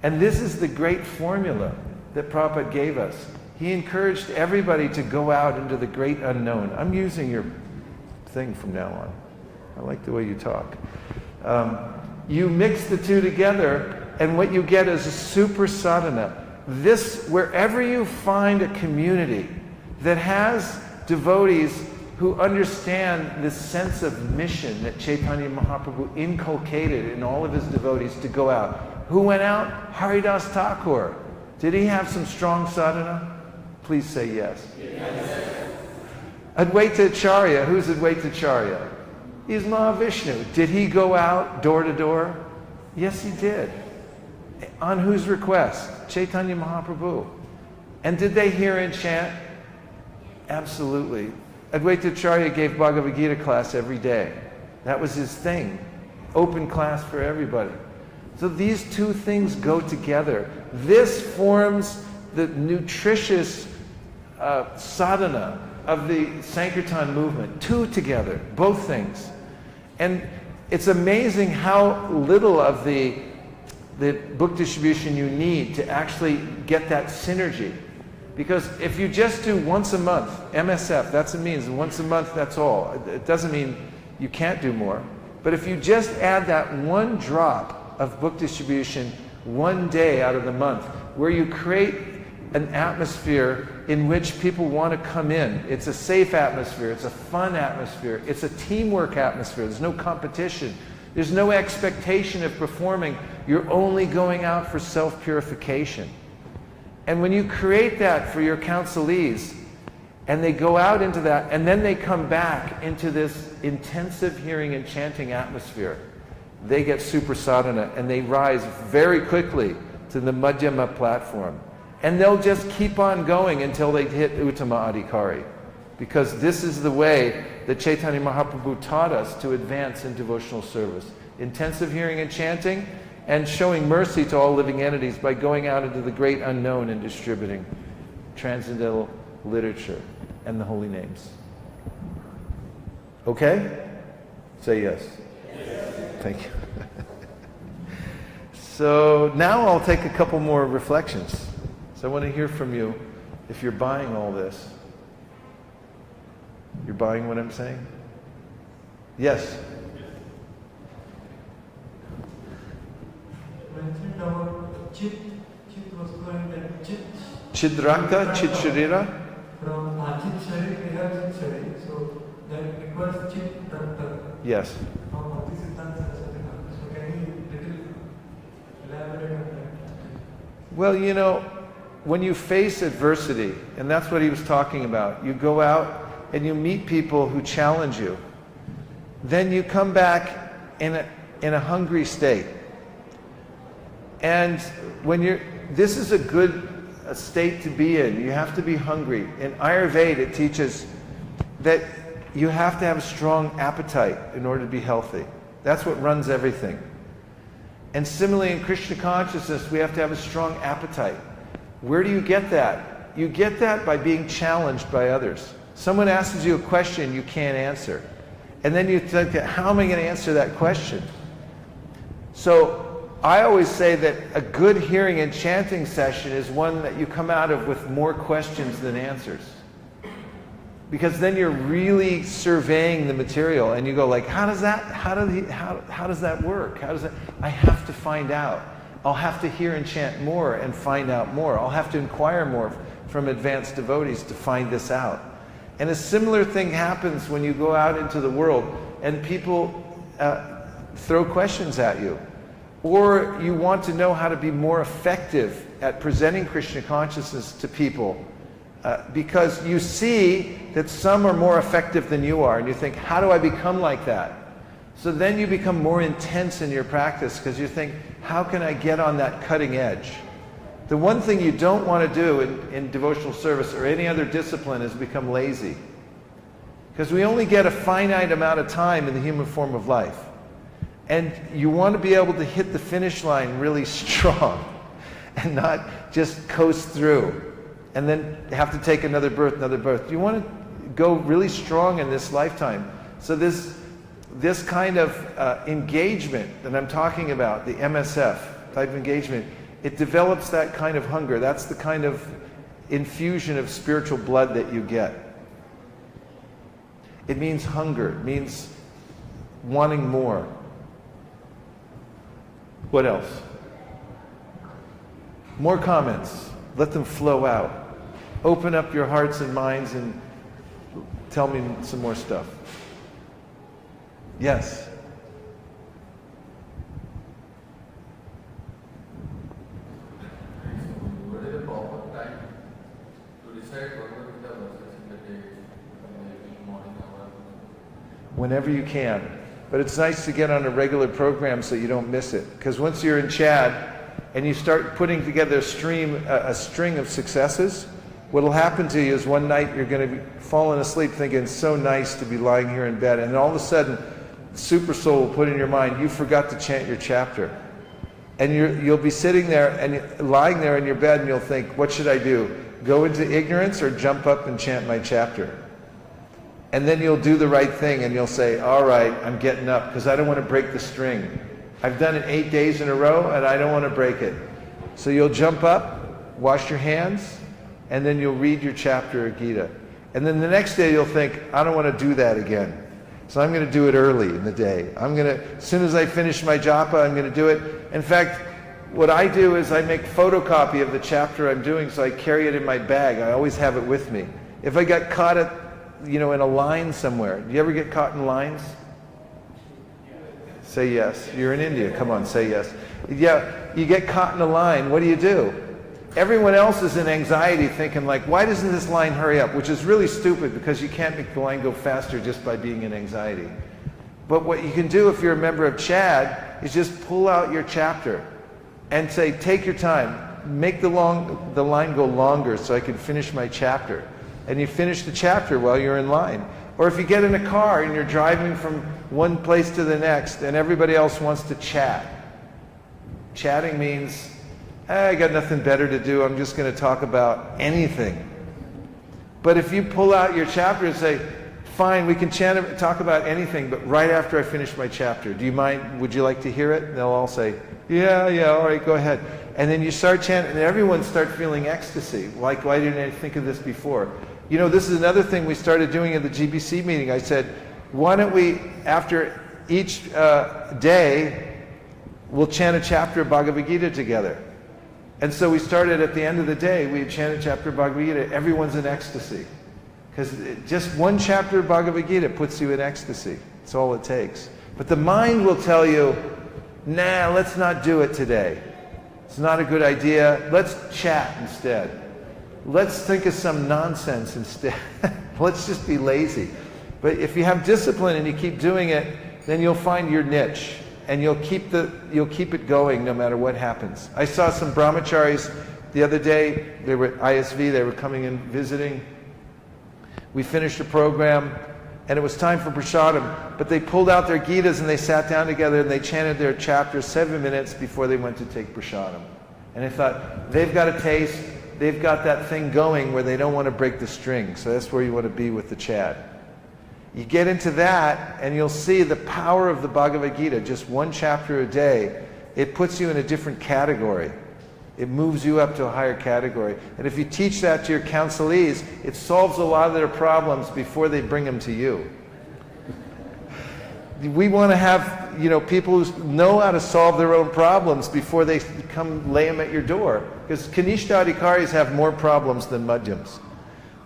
And this is the great formula that Prabhupada gave us. He encouraged everybody to go out into the great unknown. I'm using your thing from now on. I like the way you talk. You mix the two together, and what you get is a super sadhana. This, wherever you find a community that has devotees who understand this sense of mission that Chaitanya Mahaprabhu inculcated in all of his devotees to go out. Who went out? Haridas Thakur. Did he have some strong sadhana? Please say yes. Yes. Advaita Acharya. Who's Advaita Acharya? He's Mahavishnu. Did he go out door to door? Yes, he did. On whose request? Chaitanya Mahaprabhu. And did they hear and chant? Absolutely. Advaita Acharya gave Bhagavad Gita class every day. That was his thing. Open class for everybody. So these two things go together. This forms the nutritious sadhana of the Sankirtan movement. Two together, both things. And it's amazing how little of the book distribution you need to actually get that synergy. Because if you just do once a month, MSF, that's what it means, once a month, that's all. It doesn't mean you can't do more. But if you just add that one drop of book distribution one day out of the month, where you create an atmosphere in which people want to come in. It's a safe atmosphere, it's a fun atmosphere, it's a teamwork atmosphere, there's no competition, there's no expectation of performing, you're only going out for self-purification. And when you create that for your counselees, and they go out into that, and then they come back into this intensive hearing and chanting atmosphere, they get super sadhana, and they rise very quickly to the Madhyama platform. And they'll just keep on going until they hit Uttama Adhikari. Because this is the way that Chaitanya Mahaprabhu taught us to advance in devotional service. Intensive hearing and chanting, and showing mercy to all living entities by going out into the great unknown and distributing transcendental literature and the holy names. Okay? Say yes. Yes. Thank you. So now I'll take a couple more reflections. So I want to hear from you if you're buying all this. You're buying what I'm saying? Yes. Mentioned about Chit. Chit was going that Chit. Chidrakta, Chit Sharira. From Chit Sharir, we have Chit Sharir. So that requires Chit Rakta. Yes. From Vaisesika. So can you little elaborate on that? Well, when you face adversity, and that's what he was talking about, you go out and you meet people who challenge you, then you come back in a hungry state. And this is a good state to be in. You have to be hungry. In Ayurveda, it teaches that you have to have a strong appetite in order to be healthy. That's what runs everything. And similarly, in Krishna consciousness, we have to have a strong appetite. Where do you get that? You get that by being challenged by others. Someone asks you a question you can't answer. And then you think, how am I going to answer that question? So I always say that a good hearing and chanting session is one that you come out of with more questions than answers. Because then you're really surveying the material and you go like, how does that work? I have to find out. I'll have to hear and chant more and find out more. I'll have to inquire more from advanced devotees to find this out. And a similar thing happens when you go out into the world and people throw questions at you. Or you want to know how to be more effective at presenting Krishna consciousness to people. Because you see that some are more effective than you are, and you think, how do I become like that? So then you become more intense in your practice because you think, how can I get on that cutting edge? The one thing you don't want to do in devotional service or any other discipline is become lazy. Because we only get a finite amount of time in the human form of life. And you want to be able to hit the finish line really strong and not just coast through. And then have to take another birth. You want to go really strong in this lifetime. So this kind of engagement that I'm talking about, the MSF type of engagement, it develops that kind of hunger. That's the kind of infusion of spiritual blood that you get. It means hunger. It means wanting more. What else? More comments. Let them flow out. Open up your hearts and minds and tell me some more stuff. Yes? What is the proper time to recite Bhagavad Gita verses in the day, in the morning hour? Whenever you can. But it's nice to get on a regular program so you don't miss it. Because once you're in Chad and you start putting together a string of successes, what will happen to you is one night you're going to be falling asleep thinking it's so nice to be lying here in bed, and then all of a sudden the super soul will put in your mind, you forgot to chant your chapter. And you'll be sitting there and lying there in your bed and you'll think, what should I do? Go into ignorance or jump up and chant my chapter? And then you'll do the right thing and you'll say, all right, I'm getting up because I don't want to break the string. I've done it 8 days in a row and I don't want to break it. So you'll jump up, wash your hands, and then you'll read your chapter of Gita. And then the next day you'll think, I don't want to do that again. So I'm going to do it early in the day. As soon as I finish my japa, I'm going to do it. In fact, what I do is I make photocopy of the chapter I'm doing so I carry it in my bag. I always have it with me. If I got caught in a line somewhere, do you ever get caught in lines? Say yes. You're in India. Come on, say yes. Yeah, you get caught in a line. What do? Everyone else is in anxiety thinking like, why doesn't this line hurry up? Which is really stupid because you can't make the line go faster just by being in anxiety. But what you can do if you're a member of Chad is just pull out your chapter and say, take your time. Make the line go longer so I can finish my chapter. And you finish the chapter while you're in line. Or if you get in a car and you're driving from one place to the next and everybody else wants to chat. Chatting means, I got nothing better to do, I'm just going to talk about anything. But if you pull out your chapter and say, fine, we can talk about anything, but right after I finish my chapter, do you mind, would you like to hear it? And they'll all say, yeah, all right, go ahead. And then you start chanting, and everyone starts feeling ecstasy. Like, why didn't I think of this before? This is another thing we started doing at the GBC meeting. I said, why don't we, after each day, we'll chant a chapter of Bhagavad Gita together. And so we started at the end of the day, we chant a chapter of Bhagavad Gita, everyone's in ecstasy. Because just one chapter of Bhagavad Gita puts you in ecstasy. That's all it takes. But the mind will tell you, nah, let's not do it today. It's not a good idea. Let's chat instead. Let's think of some nonsense instead. Let's just be lazy. But if you have discipline and you keep doing it, then you'll find your niche, and you'll keep it going no matter what happens. I saw some brahmacharis the other day. They were at ISV. They were coming in visiting. We finished the program, and it was time for prasadam. But they pulled out their Gitas and they sat down together and they chanted their chapters 7 minutes before they went to take prasadam. And I thought, they've got a taste. They've got that thing going where they don't want to break the string. So that's where you want to be with the Chad. You get into that and you'll see the power of the Bhagavad Gita. Just one chapter a day, it puts you in a different category. It moves you up to a higher category. And if you teach that to your counselees, it solves a lot of their problems before they bring them to you. We want to have, people who know how to solve their own problems before they come lay them at your door. Because Kanishta Adhikaris have more problems than Madhyams.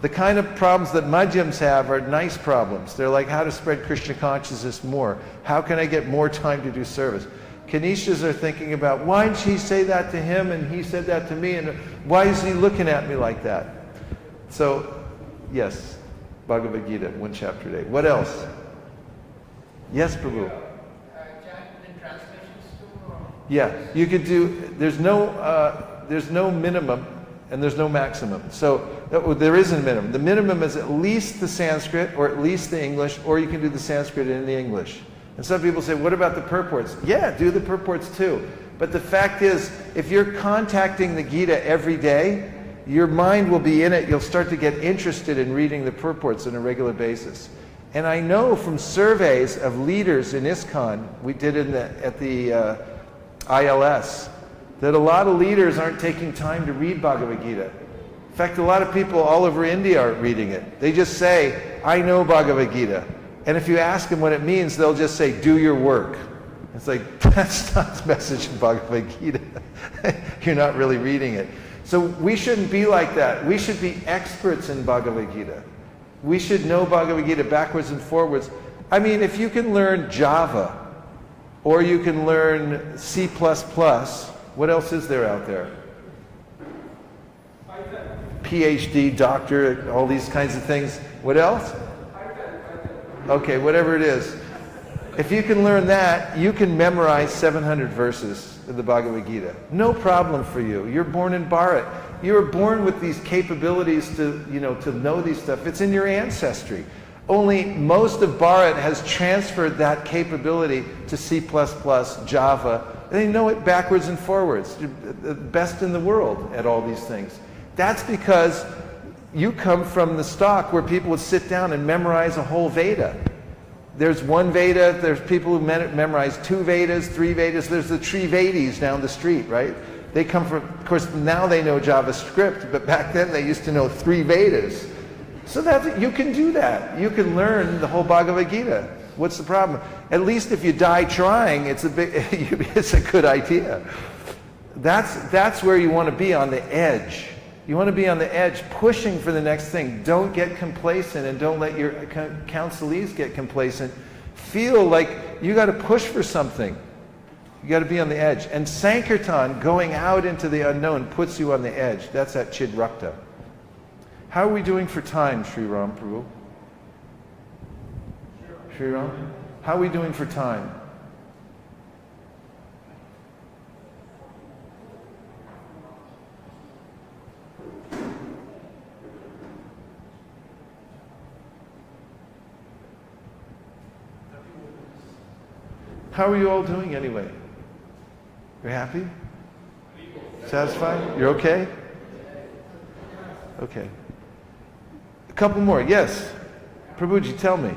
The kind of problems that Madhyams have are nice problems. They're like, how to spread Krishna consciousness more? How can I get more time to do service? Kanishtas are thinking about, why did she say that to him and he said that to me, and why is he looking at me like that? So, yes, Bhagavad Gita, one chapter a day. What else? Yes, Prabhu. Yeah, you could do, there's no minimum and there's no maximum. So there is a minimum. The minimum is at least the Sanskrit or at least the English, or you can do the Sanskrit and the English. And some people say, what about the purports? Yeah, do the purports too. But the fact is, if you're contacting the Gita every day, your mind will be in it. You'll start to get interested in reading the purports on a regular basis. And I know from surveys of leaders in ISKCON, we did at the ILS, that a lot of leaders aren't taking time to read Bhagavad Gita. In fact, a lot of people all over India aren't reading it. They just say, I know Bhagavad Gita. And if you ask them what it means, they'll just say, do your work. It's like, that's not the message of Bhagavad Gita. You're not really reading it. So we shouldn't be like that. We should be experts in Bhagavad Gita. We should know Bhagavad Gita backwards and forwards. I mean, if you can learn Java, or you can learn C++, what else is there out there? PhD, doctor, all these kinds of things. What else? Okay, whatever it is. If you can learn that, you can memorize 700 verses of the Bhagavad Gita. No problem for you. You're born in Bharat. You were born with these capabilities to know these stuff. It's in your ancestry. Only most of Bharat has transferred that capability to C++, Java. They know it backwards and forwards. You're the best in the world at all these things. That's because you come from the stock where people would sit down and memorize a whole Veda. There's one Veda, there's people who memorize 2 Vedas, 3 Vedas, there's the Trivedis down the street, right? They come from, of course, now they know JavaScript, but back then they used to know 3 Vedas. So you can do that. You can learn the whole Bhagavad Gita. What's the problem? At least if you die trying, it's a good idea. That's where you want to be, on the edge. You want to be on the edge, pushing for the next thing. Don't get complacent, and don't let your counselees get complacent. Feel like you got to push for something. You got to be on the edge. And Sankirtan, going out into the unknown, puts you on the edge. That's that Chidrakta. How are we doing for time, Sri Ram Prabhu? Sri Ram? How are we doing for time? How are you all doing anyway? You're happy? Satisfied? You're okay? Okay. A couple more. Yes. Prabhuji, tell me.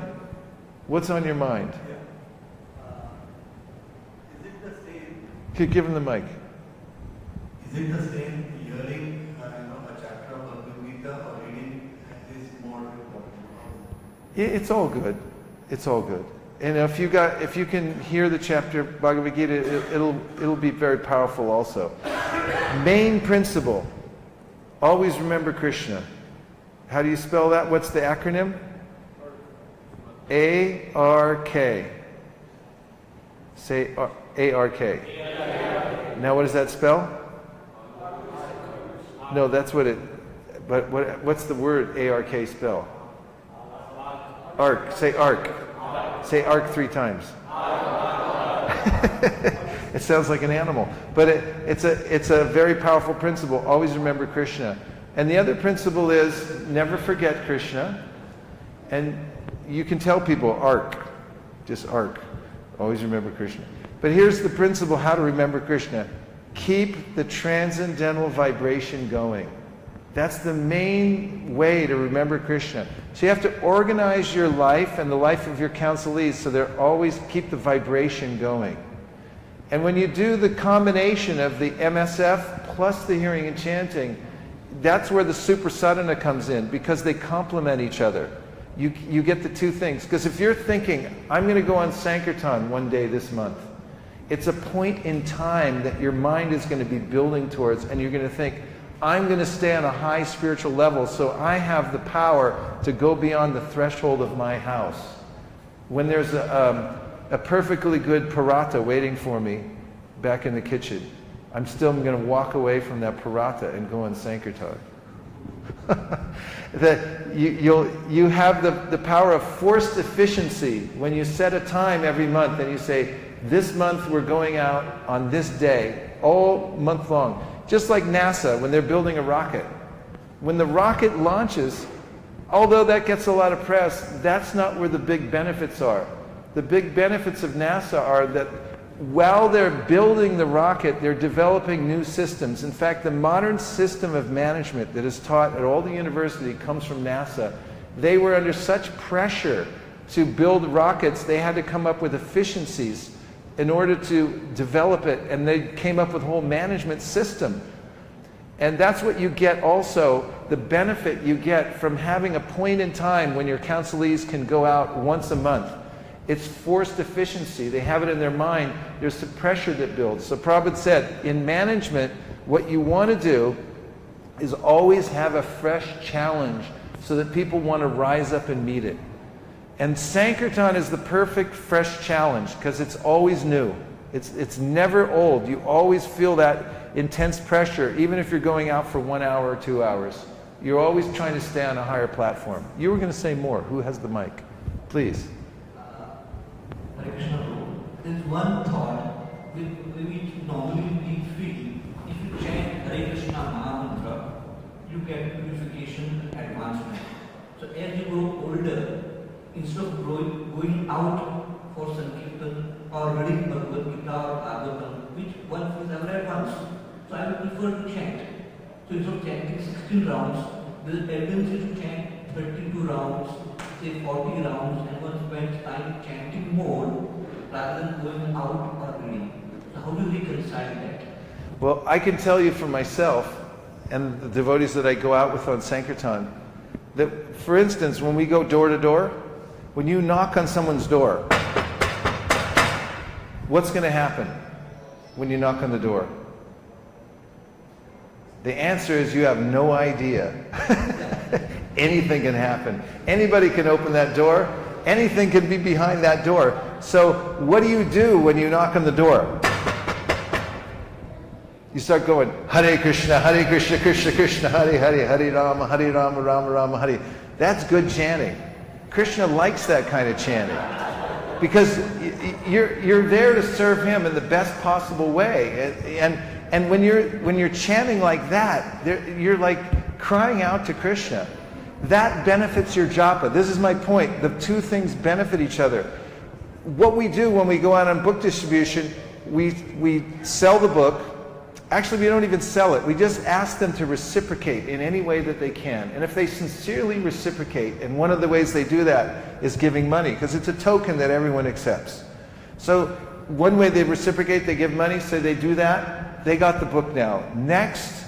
What's on your mind? Is it the same? Could give him the mic. Is it the same hearing a chapter of Bhagavad Gita or reading is more important? It's all good. It's all good. And if you can hear the chapter Bhagavad Gita, it'll be very powerful also. Main principle. Always remember Krishna. How do you spell that? What's the acronym? A-R-K. Say A-R-K. Now what does that spell? No, that's what it, but what's the word A-R-K spell? Ark. Say ark. Say ark 3 times. It sounds like an animal, but it's a very powerful principle. Always remember Krishna. And the other principle is never forget Krishna. And you can tell people ark, just ark. Always remember Krishna. But here's the principle how to remember Krishna. Keep the transcendental vibration going. That's the main way to remember Krishna. So you have to organize your life and the life of your counselees so they're always keep the vibration going. And when you do the combination of the MSF plus the hearing and chanting, that's where the super sadhana comes in, because they complement each other. You get the 2 things. Because if you're thinking, I'm going to go on Sankirtan one day this month, it's a point in time that your mind is going to be building towards, and you're going to think, I'm going to stay on a high spiritual level, so I have the power to go beyond the threshold of my house. When there's a perfectly good paratha waiting for me back in the kitchen, I'm still going to walk away from that paratha and go on Sankirtan. That you have the power of forced efficiency when you set a time every month and you say, this month we're going out on this day, all month long. Just like NASA when they're building a rocket. When the rocket launches, although that gets a lot of press, that's not where the big benefits are. The big benefits of NASA are that while they're building the rocket, they're developing new systems. In fact, the modern system of management that is taught at all the university comes from NASA. They were under such pressure to build rockets, they had to come up with efficiencies in order to develop it, and they came up with a whole management system. And that's what you get also, the benefit you get from having a point in time when your counselees can go out once a month. It's forced efficiency. They have it in their mind. There's some pressure that builds. So Prabhupada said, in management, what you want to do is always have a fresh challenge so that people want to rise up and meet it. And Sankirtan is the perfect fresh challenge because it's always new. It's never old. You always feel that intense pressure, even if you're going out for 1 hour or 2 hours. You're always trying to stay on a higher platform. You were going to say more. Who has the mic? Please. Hare Krishna, there's one thought which normally we feel. If you chant Hare Krishna Maha Mantra, you get purification and advancement. So as you grow older, instead of going out for Sankirtan or reading Bhagavad Gita or Bhagavatam, which one feels ever at once, so I would prefer to chant. So instead of chanting 16 rounds, there is tendency to chant 32 rounds, say 40 rounds, and one spends time chanting more rather than going out or reading. So how do you reconcile that? Well, I can tell you for myself and the devotees that I go out with on Sankirtan, that for instance, when we go door to door, when you knock on someone's door, what's going to happen when you knock on the door? The answer is you have no idea. Anything can happen. Anybody can open that door. Anything can be behind that door. So what do you do when you knock on the door? You start going, Hare Krishna, Krishna Krishna, Hare Hare, Hare Rama, Rama Rama, Hare. That's good chanting. Krishna likes that kind of chanting because you're there to serve him in the best possible way. And when you're chanting like that, you're like crying out to Krishna. That benefits your japa. This is my point. The 2 things benefit each other. What we do when we go out on book distribution, we sell the book. Actually, we don't even sell it. We just ask them to reciprocate in any way that they can. And if they sincerely reciprocate, and one of the ways they do that is giving money, because it's a token that everyone accepts. So one way they reciprocate, they give money, so they do that. They got the book now. Next,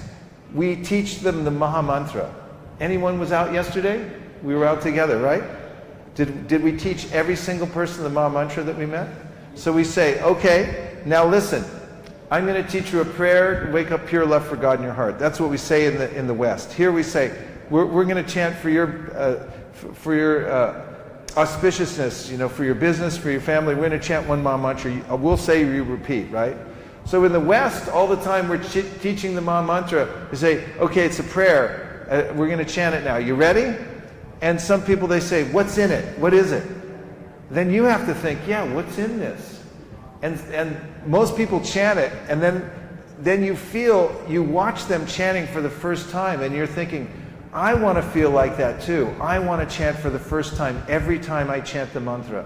we teach them the Maha Mantra. Anyone was out yesterday? We were out together, right? Did we teach every single person the Maha Mantra that we met? So we say, okay, now listen. I'm going to teach you a prayer, wake up pure love for God in your heart. That's what we say in the West. Here we say, we're going to chant for your auspiciousness, for your business, for your family. We're going to chant one Maha Mantra. We'll say you repeat, right? So in the West, all the time we're teaching the Maha Mantra. We say, okay, it's a prayer. We're going to chant it now. You ready? And some people, they say, what's in it? What is it? Then you have to think, yeah, what's in this? And most people chant it, and then you watch them chanting for the first time, and you're thinking, I want to feel like that too. I want to chant for the first time every time I chant the mantra.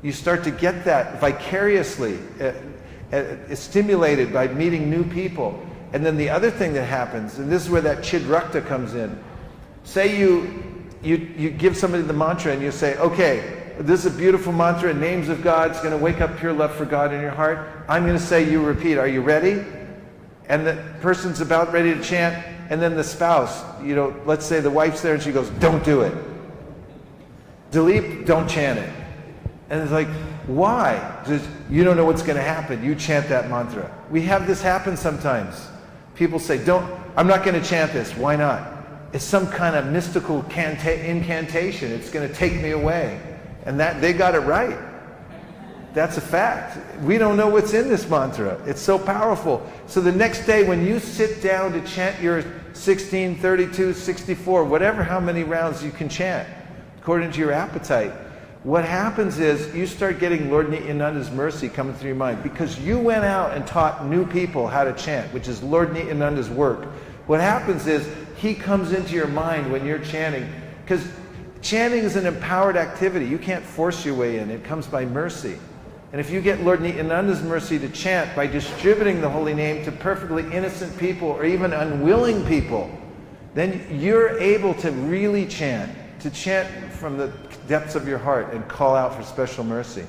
You start to get that vicariously, stimulated by meeting new people. And then the other thing that happens, and this is where that chidrakta comes in. Say you give somebody the mantra and you say, okay, this is a beautiful mantra, names of God, it's going to wake up pure love for God in your heart. I'm going to say, you repeat, are you ready? And the person's about ready to chant, and then the spouse, let's say the wife's there and she goes, don't do it. Dilip, don't chant it. And it's like, why? Just, you don't know what's going to happen. You chant that mantra. We have this happen sometimes. People say, I'm not going to chant this. Why not? It's some kind of mystical incantation. It's going to take me away. And that they got it right. That's a fact. We don't know what's in this mantra. It's so powerful. So the next day when you sit down to chant your 16, 32, 64, whatever how many rounds you can chant, according to your appetite, what happens is you start getting Lord Nityananda's mercy coming through your mind because you went out and taught new people how to chant, which is Lord Nityananda's work. What happens is he comes into your mind when you're chanting, because chanting is an empowered activity. You can't force your way in. It comes by mercy. And if you get Lord Nityananda's mercy to chant by distributing the holy name to perfectly innocent people or even unwilling people, then you're able to really chant, to chant from the depths of your heart and call out for special mercy.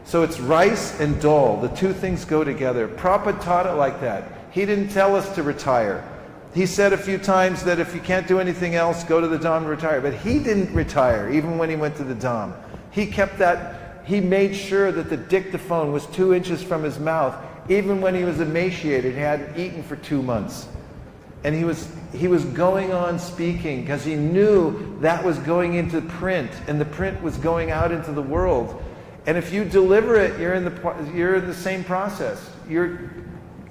So it's rice and dal. The two things go together. Prabhupada taught it like that. He didn't tell us to retire. He said a few times that if you can't do anything else, go to the Dham and retire. But he didn't retire, even when he went to the Dham. He kept that, he made sure that the dictaphone was 2 inches from his mouth, even when he was emaciated, he hadn't eaten for 2 months. And he was going on speaking because he knew that was going into print, and the print was going out into the world. And if you deliver it, you're in the same process. You're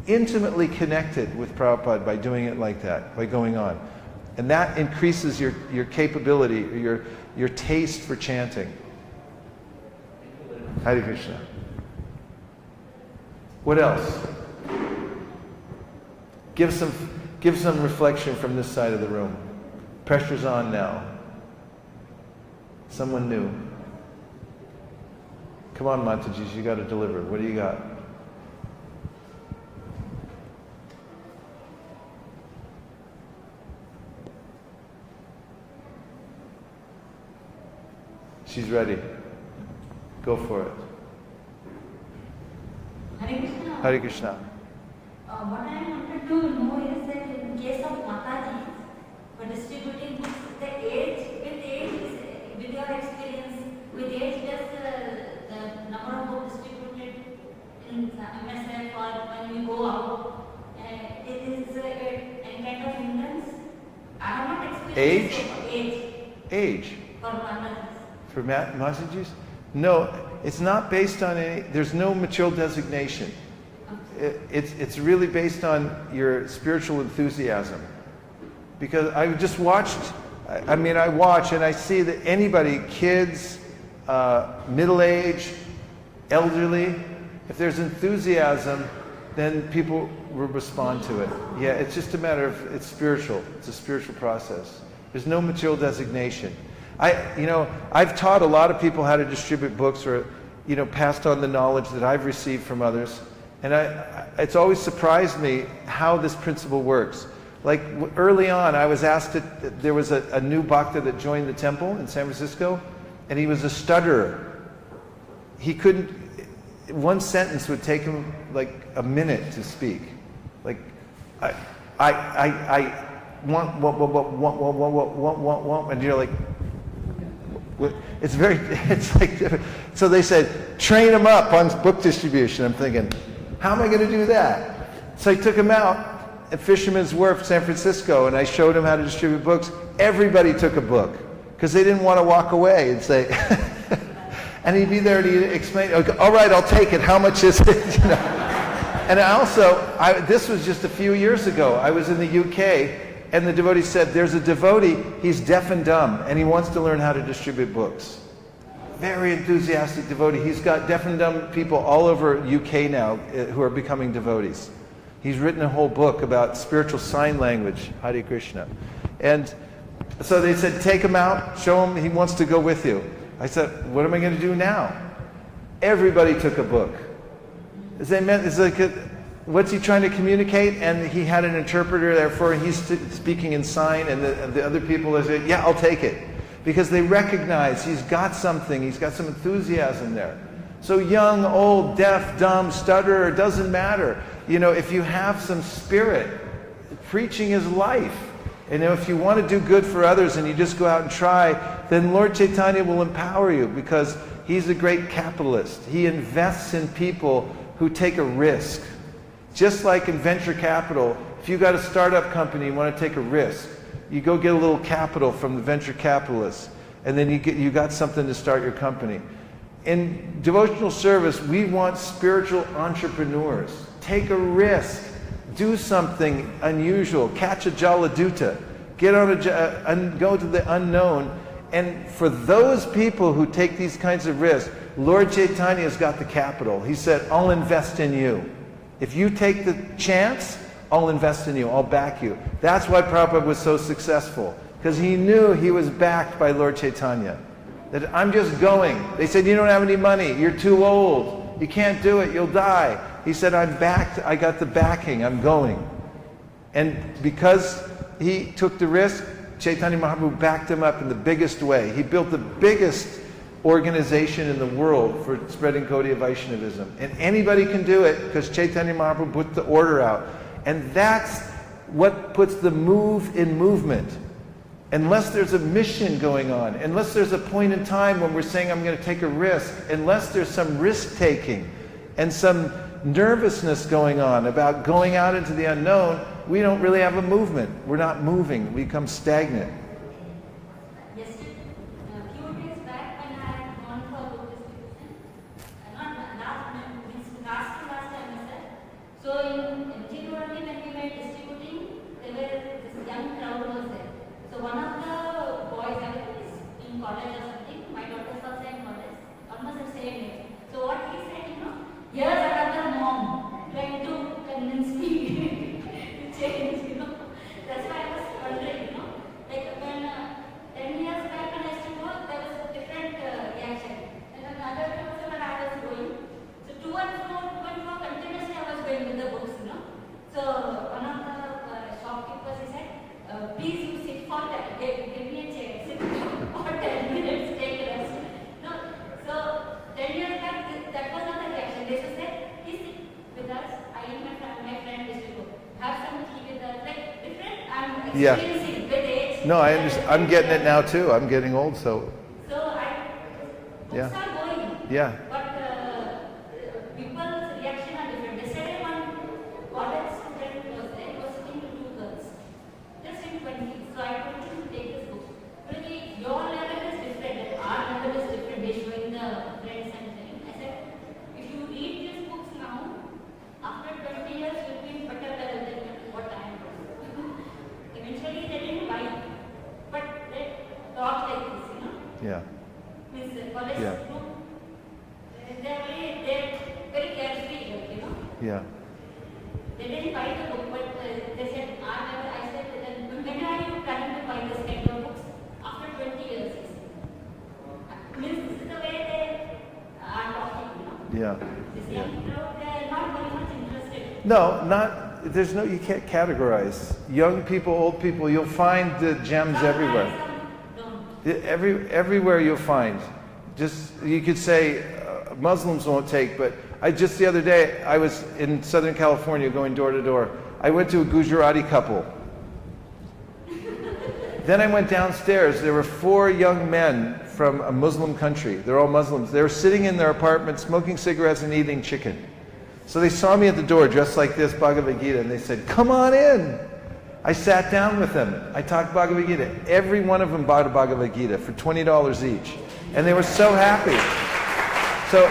intimately connected with Prabhupada by doing it like that, by going on. And that increases your capability, your taste for chanting. Hare Krishna. What else? Give some reflection from this side of the room. Pressure's on now. Someone new. Come on, Mataji, you got to deliver. What do you got? She's ready. Go for it. Hare Krishna. Hare Krishna. What I wanted to know is that in case of Mataji, for distributing books, with your experience, with age, does the number of books distributed in MSF or when we go out, it is a kind of hindrance? I have not experienced Age? for Mataji. For Mataji's? No, it's not based on any, there's no material designation. It's really based on your spiritual enthusiasm. Because I just watched, I watch and I see that anybody, kids, middle-aged, elderly, if there's enthusiasm, then people will respond to it. Yeah, it's just a matter of, it's spiritual. It's a spiritual process. There's no material designation. I've taught a lot of people how to distribute books or, passed on the knowledge that I've received from others. And it's always surprised me how this principle works. Like early on, I was asked there was a new bhakta that joined the temple in San Francisco, and he was a stutterer. He couldn't, one sentence would take him like a minute to speak. Like, I want, and you're like, it's like, so they said, train him up on book distribution. I'm thinking, how am I going to do that? So I took him out at Fisherman's Wharf, San Francisco, and I showed him how to distribute books. Everybody took a book because they didn't want to walk away and say, and he'd be there and he'd explain, okay, all right, I'll take it. How much is it? And this was just a few years ago. I was in the UK And the devotee said, there's a devotee, he's deaf and dumb, and he wants to learn how to distribute books. Very enthusiastic devotee. He's got deaf and dumb people all over UK now who are becoming devotees. He's written a whole book about spiritual sign language, Hare Krishna. And so they said, take him out, show him, he wants to go with you. I said, what am I going to do now? Everybody took a book. It's like, what's he trying to communicate? And he had an interpreter, therefore he's speaking in sign, and the other people are saying, yeah, I'll take it. Because they recognize he's got something, he's got some enthusiasm there. So young, old, deaf, dumb, stutterer, it doesn't matter. You know, if you have some spirit, preaching is life. And if you want to do good for others and you just go out and try, then Lord Chaitanya will empower you, because he's a great capitalist. He invests in people who take a risk. Just like in venture capital, if you got a startup company, you want to take a risk, you go get a little capital from the venture capitalists, and then you got something to start your company. In devotional service, we want spiritual entrepreneurs. Take a risk. Do something unusual. Catch a jaladuta. Get on go to the unknown. And for those people who take these kinds of risks, Lord Chaitanya's got the capital. He said, I'll invest in you. If you take the chance, I'll invest in you. I'll back you. That's why Prabhupada was so successful, because he knew he was backed by Lord Chaitanya. That I'm just going. They said, you don't have any money. You're too old. You can't do it. You'll die. He said, I'm backed. I got the backing. I'm going. And because he took the risk, Chaitanya Mahaprabhu backed him up in the biggest way. He built the biggest organization in the world for spreading Gaudiya Vaishnavism. And anybody can do it, because Chaitanya Mahaprabhu put the order out. And that's what puts the move in movement. Unless there's a mission going on, unless there's a point in time when we're saying I'm going to take a risk, unless there's some risk-taking and some nervousness going on about going out into the unknown, we don't really have a movement. We're not moving. We become stagnant. Yesterday, a few days back, when I had gone for a book distribution, not last to last time, I said. So in January, when we were distributing, this young crowd was there. So one of the boys, I think is in college or something, my daughter's also in college, almost the same age. So what he said, here's another mom trying to convince me to change, That's why I was wondering, like when 10 years back when I used to go, there was a different reaction. And another time when I was going, so to and fro continuously I was going with the books, So one of the shopkeepers, he said, please you sit for that, give me a chair, sit for 10 minutes, take a rest. No, so 10 years back, that was not the reaction. They just said, please sit with us, I and my friend used to go, have some tea with us, like different, I'm experiencing with age. No, I understand. I'm getting it now too. I'm getting old, so. So books are going. Yeah. But people's reaction are different. Yesterday one college student was there, was sitting to two girls, just in 20s. So I told him to take this book. But your level is different, and our level is different. They're showing the friends and things. I said, if you read these books now, after 20 years, you'll be in better level than what I am. Eventually, they didn't buy it, but they talk like this, Yeah. Means college Yeah. group, they're very carefree, Yeah. They didn't buy the book, but they said, I said, when are you planning to buy this kind of books? After 20 years. Means this is the way they are talking, Yeah. This young crowd, they are not very much interested. No, you can't categorize. Young people, old people, you'll find the gems everywhere. Everywhere you'll find. Just, you could say Muslims won't take, but just the other day, I was in Southern California going door to door. I went to a Gujarati couple. Then I went downstairs. There were 4 young men from a Muslim country. They're all Muslims. They were sitting in their apartment, smoking cigarettes and eating chicken. So they saw me at the door dressed like this, Bhagavad Gita, and they said, come on in. I sat down with them. I talked Bhagavad Gita. Every one of them bought a Bhagavad Gita for $20 each. And they were so happy. So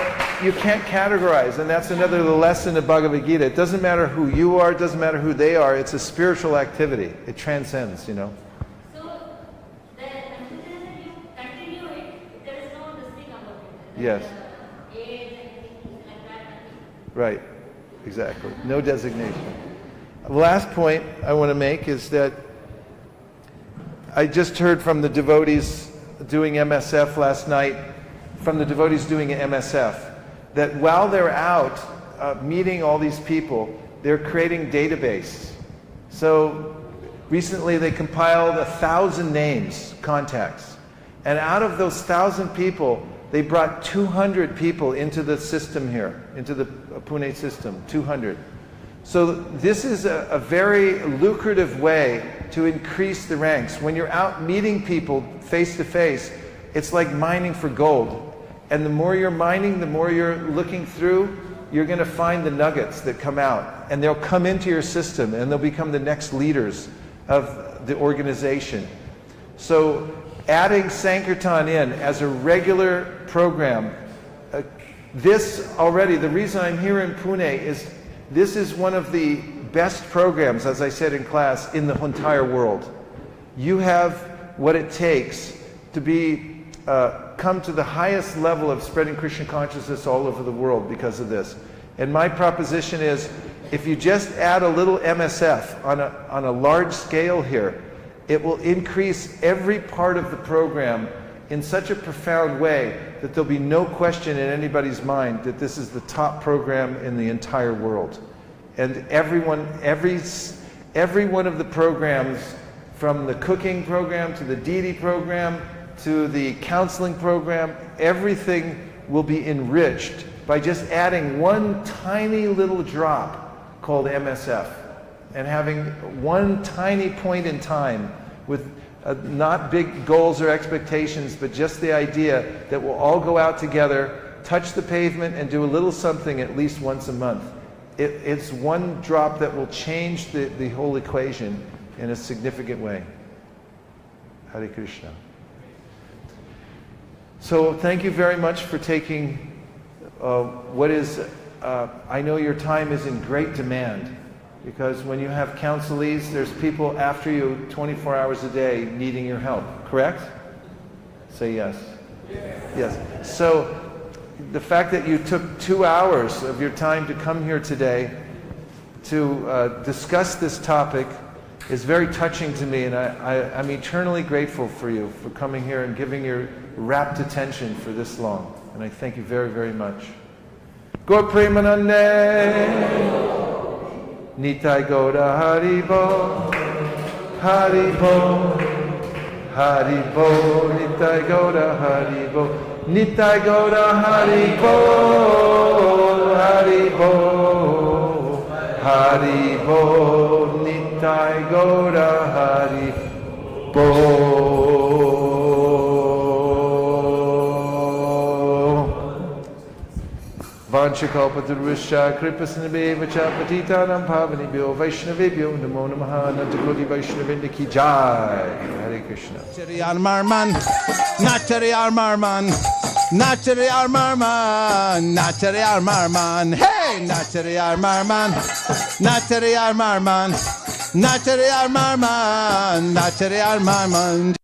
can't categorize, and that's another lesson of Bhagavad Gita. It doesn't matter who you are, it doesn't matter who they are, it's a spiritual activity. It transcends, you know. So, the confusion that you continue it, there is no this thing about it. Yes. Age and things like that. Right, exactly. No designation. The last point I want to make is that I just heard from the devotees doing MSF last night, from the devotees doing MSF, that while they're out meeting all these people, they're creating database. So recently they compiled 1,000 names, contacts, and out of those 1,000 people, they brought 200 people into the system here, into the Pune system, 200. So this is a very lucrative way to increase the ranks. When you're out meeting people face to face, it's like mining for gold. And the more you're mining, the more you're looking through, you're going to find the nuggets that come out. And they'll come into your system and they'll become the next leaders of the organization. So adding Sankirtan in as a regular program, this already, the reason I'm here in Pune is this is one of the best programs, as I said in class, in the entire world. You have what it takes to be come to the highest level of spreading Krishna consciousness all over the world because of this. And my proposition is, if you just add a little MSF on a large scale here, it will increase every part of the program in such a profound way that there'll be no question in anybody's mind that this is the top program in the entire world. And every one of the programs, from the cooking program to the deity program to the counseling program, everything will be enriched by just adding one tiny little drop called MSF and having one tiny point in time with not big goals or expectations, but just the idea that we'll all go out together, touch the pavement, and do a little something at least once a month. It's one drop that will change the whole equation in a significant way. Hare Krishna. So thank you very much for taking what is, I know your time is in great demand, because when you have counselees, there's people after you 24 hours a day needing your help, correct? Say yes. Yes. So the fact that you took 2 hours of your time to come here today to discuss this topic is very touching to me, and I'm eternally grateful for you for coming here and giving your rapt attention for this long. And I thank you very, very much. Gaur Premanande Nitai Gauda Haribo Haribo Haribo Nitai Gauda Haribo Nitai Gauda Haribo Haribo Haribo Nitai Gauda Haribo. Vanchakalpatarusha Kripasnabheva Chapatitanam Pavanibhyo Vaishnavibhyo Namo Namaha Nantakoti Vaishnavindaki Jai. Hare Krishna. Nachari Armarman, Nachari Armarman, Nachari Armarman, Nachari Armarman, hey! Nachari Armarman, Nachari Armarman, Nachari Armarman, Nachari Armarman.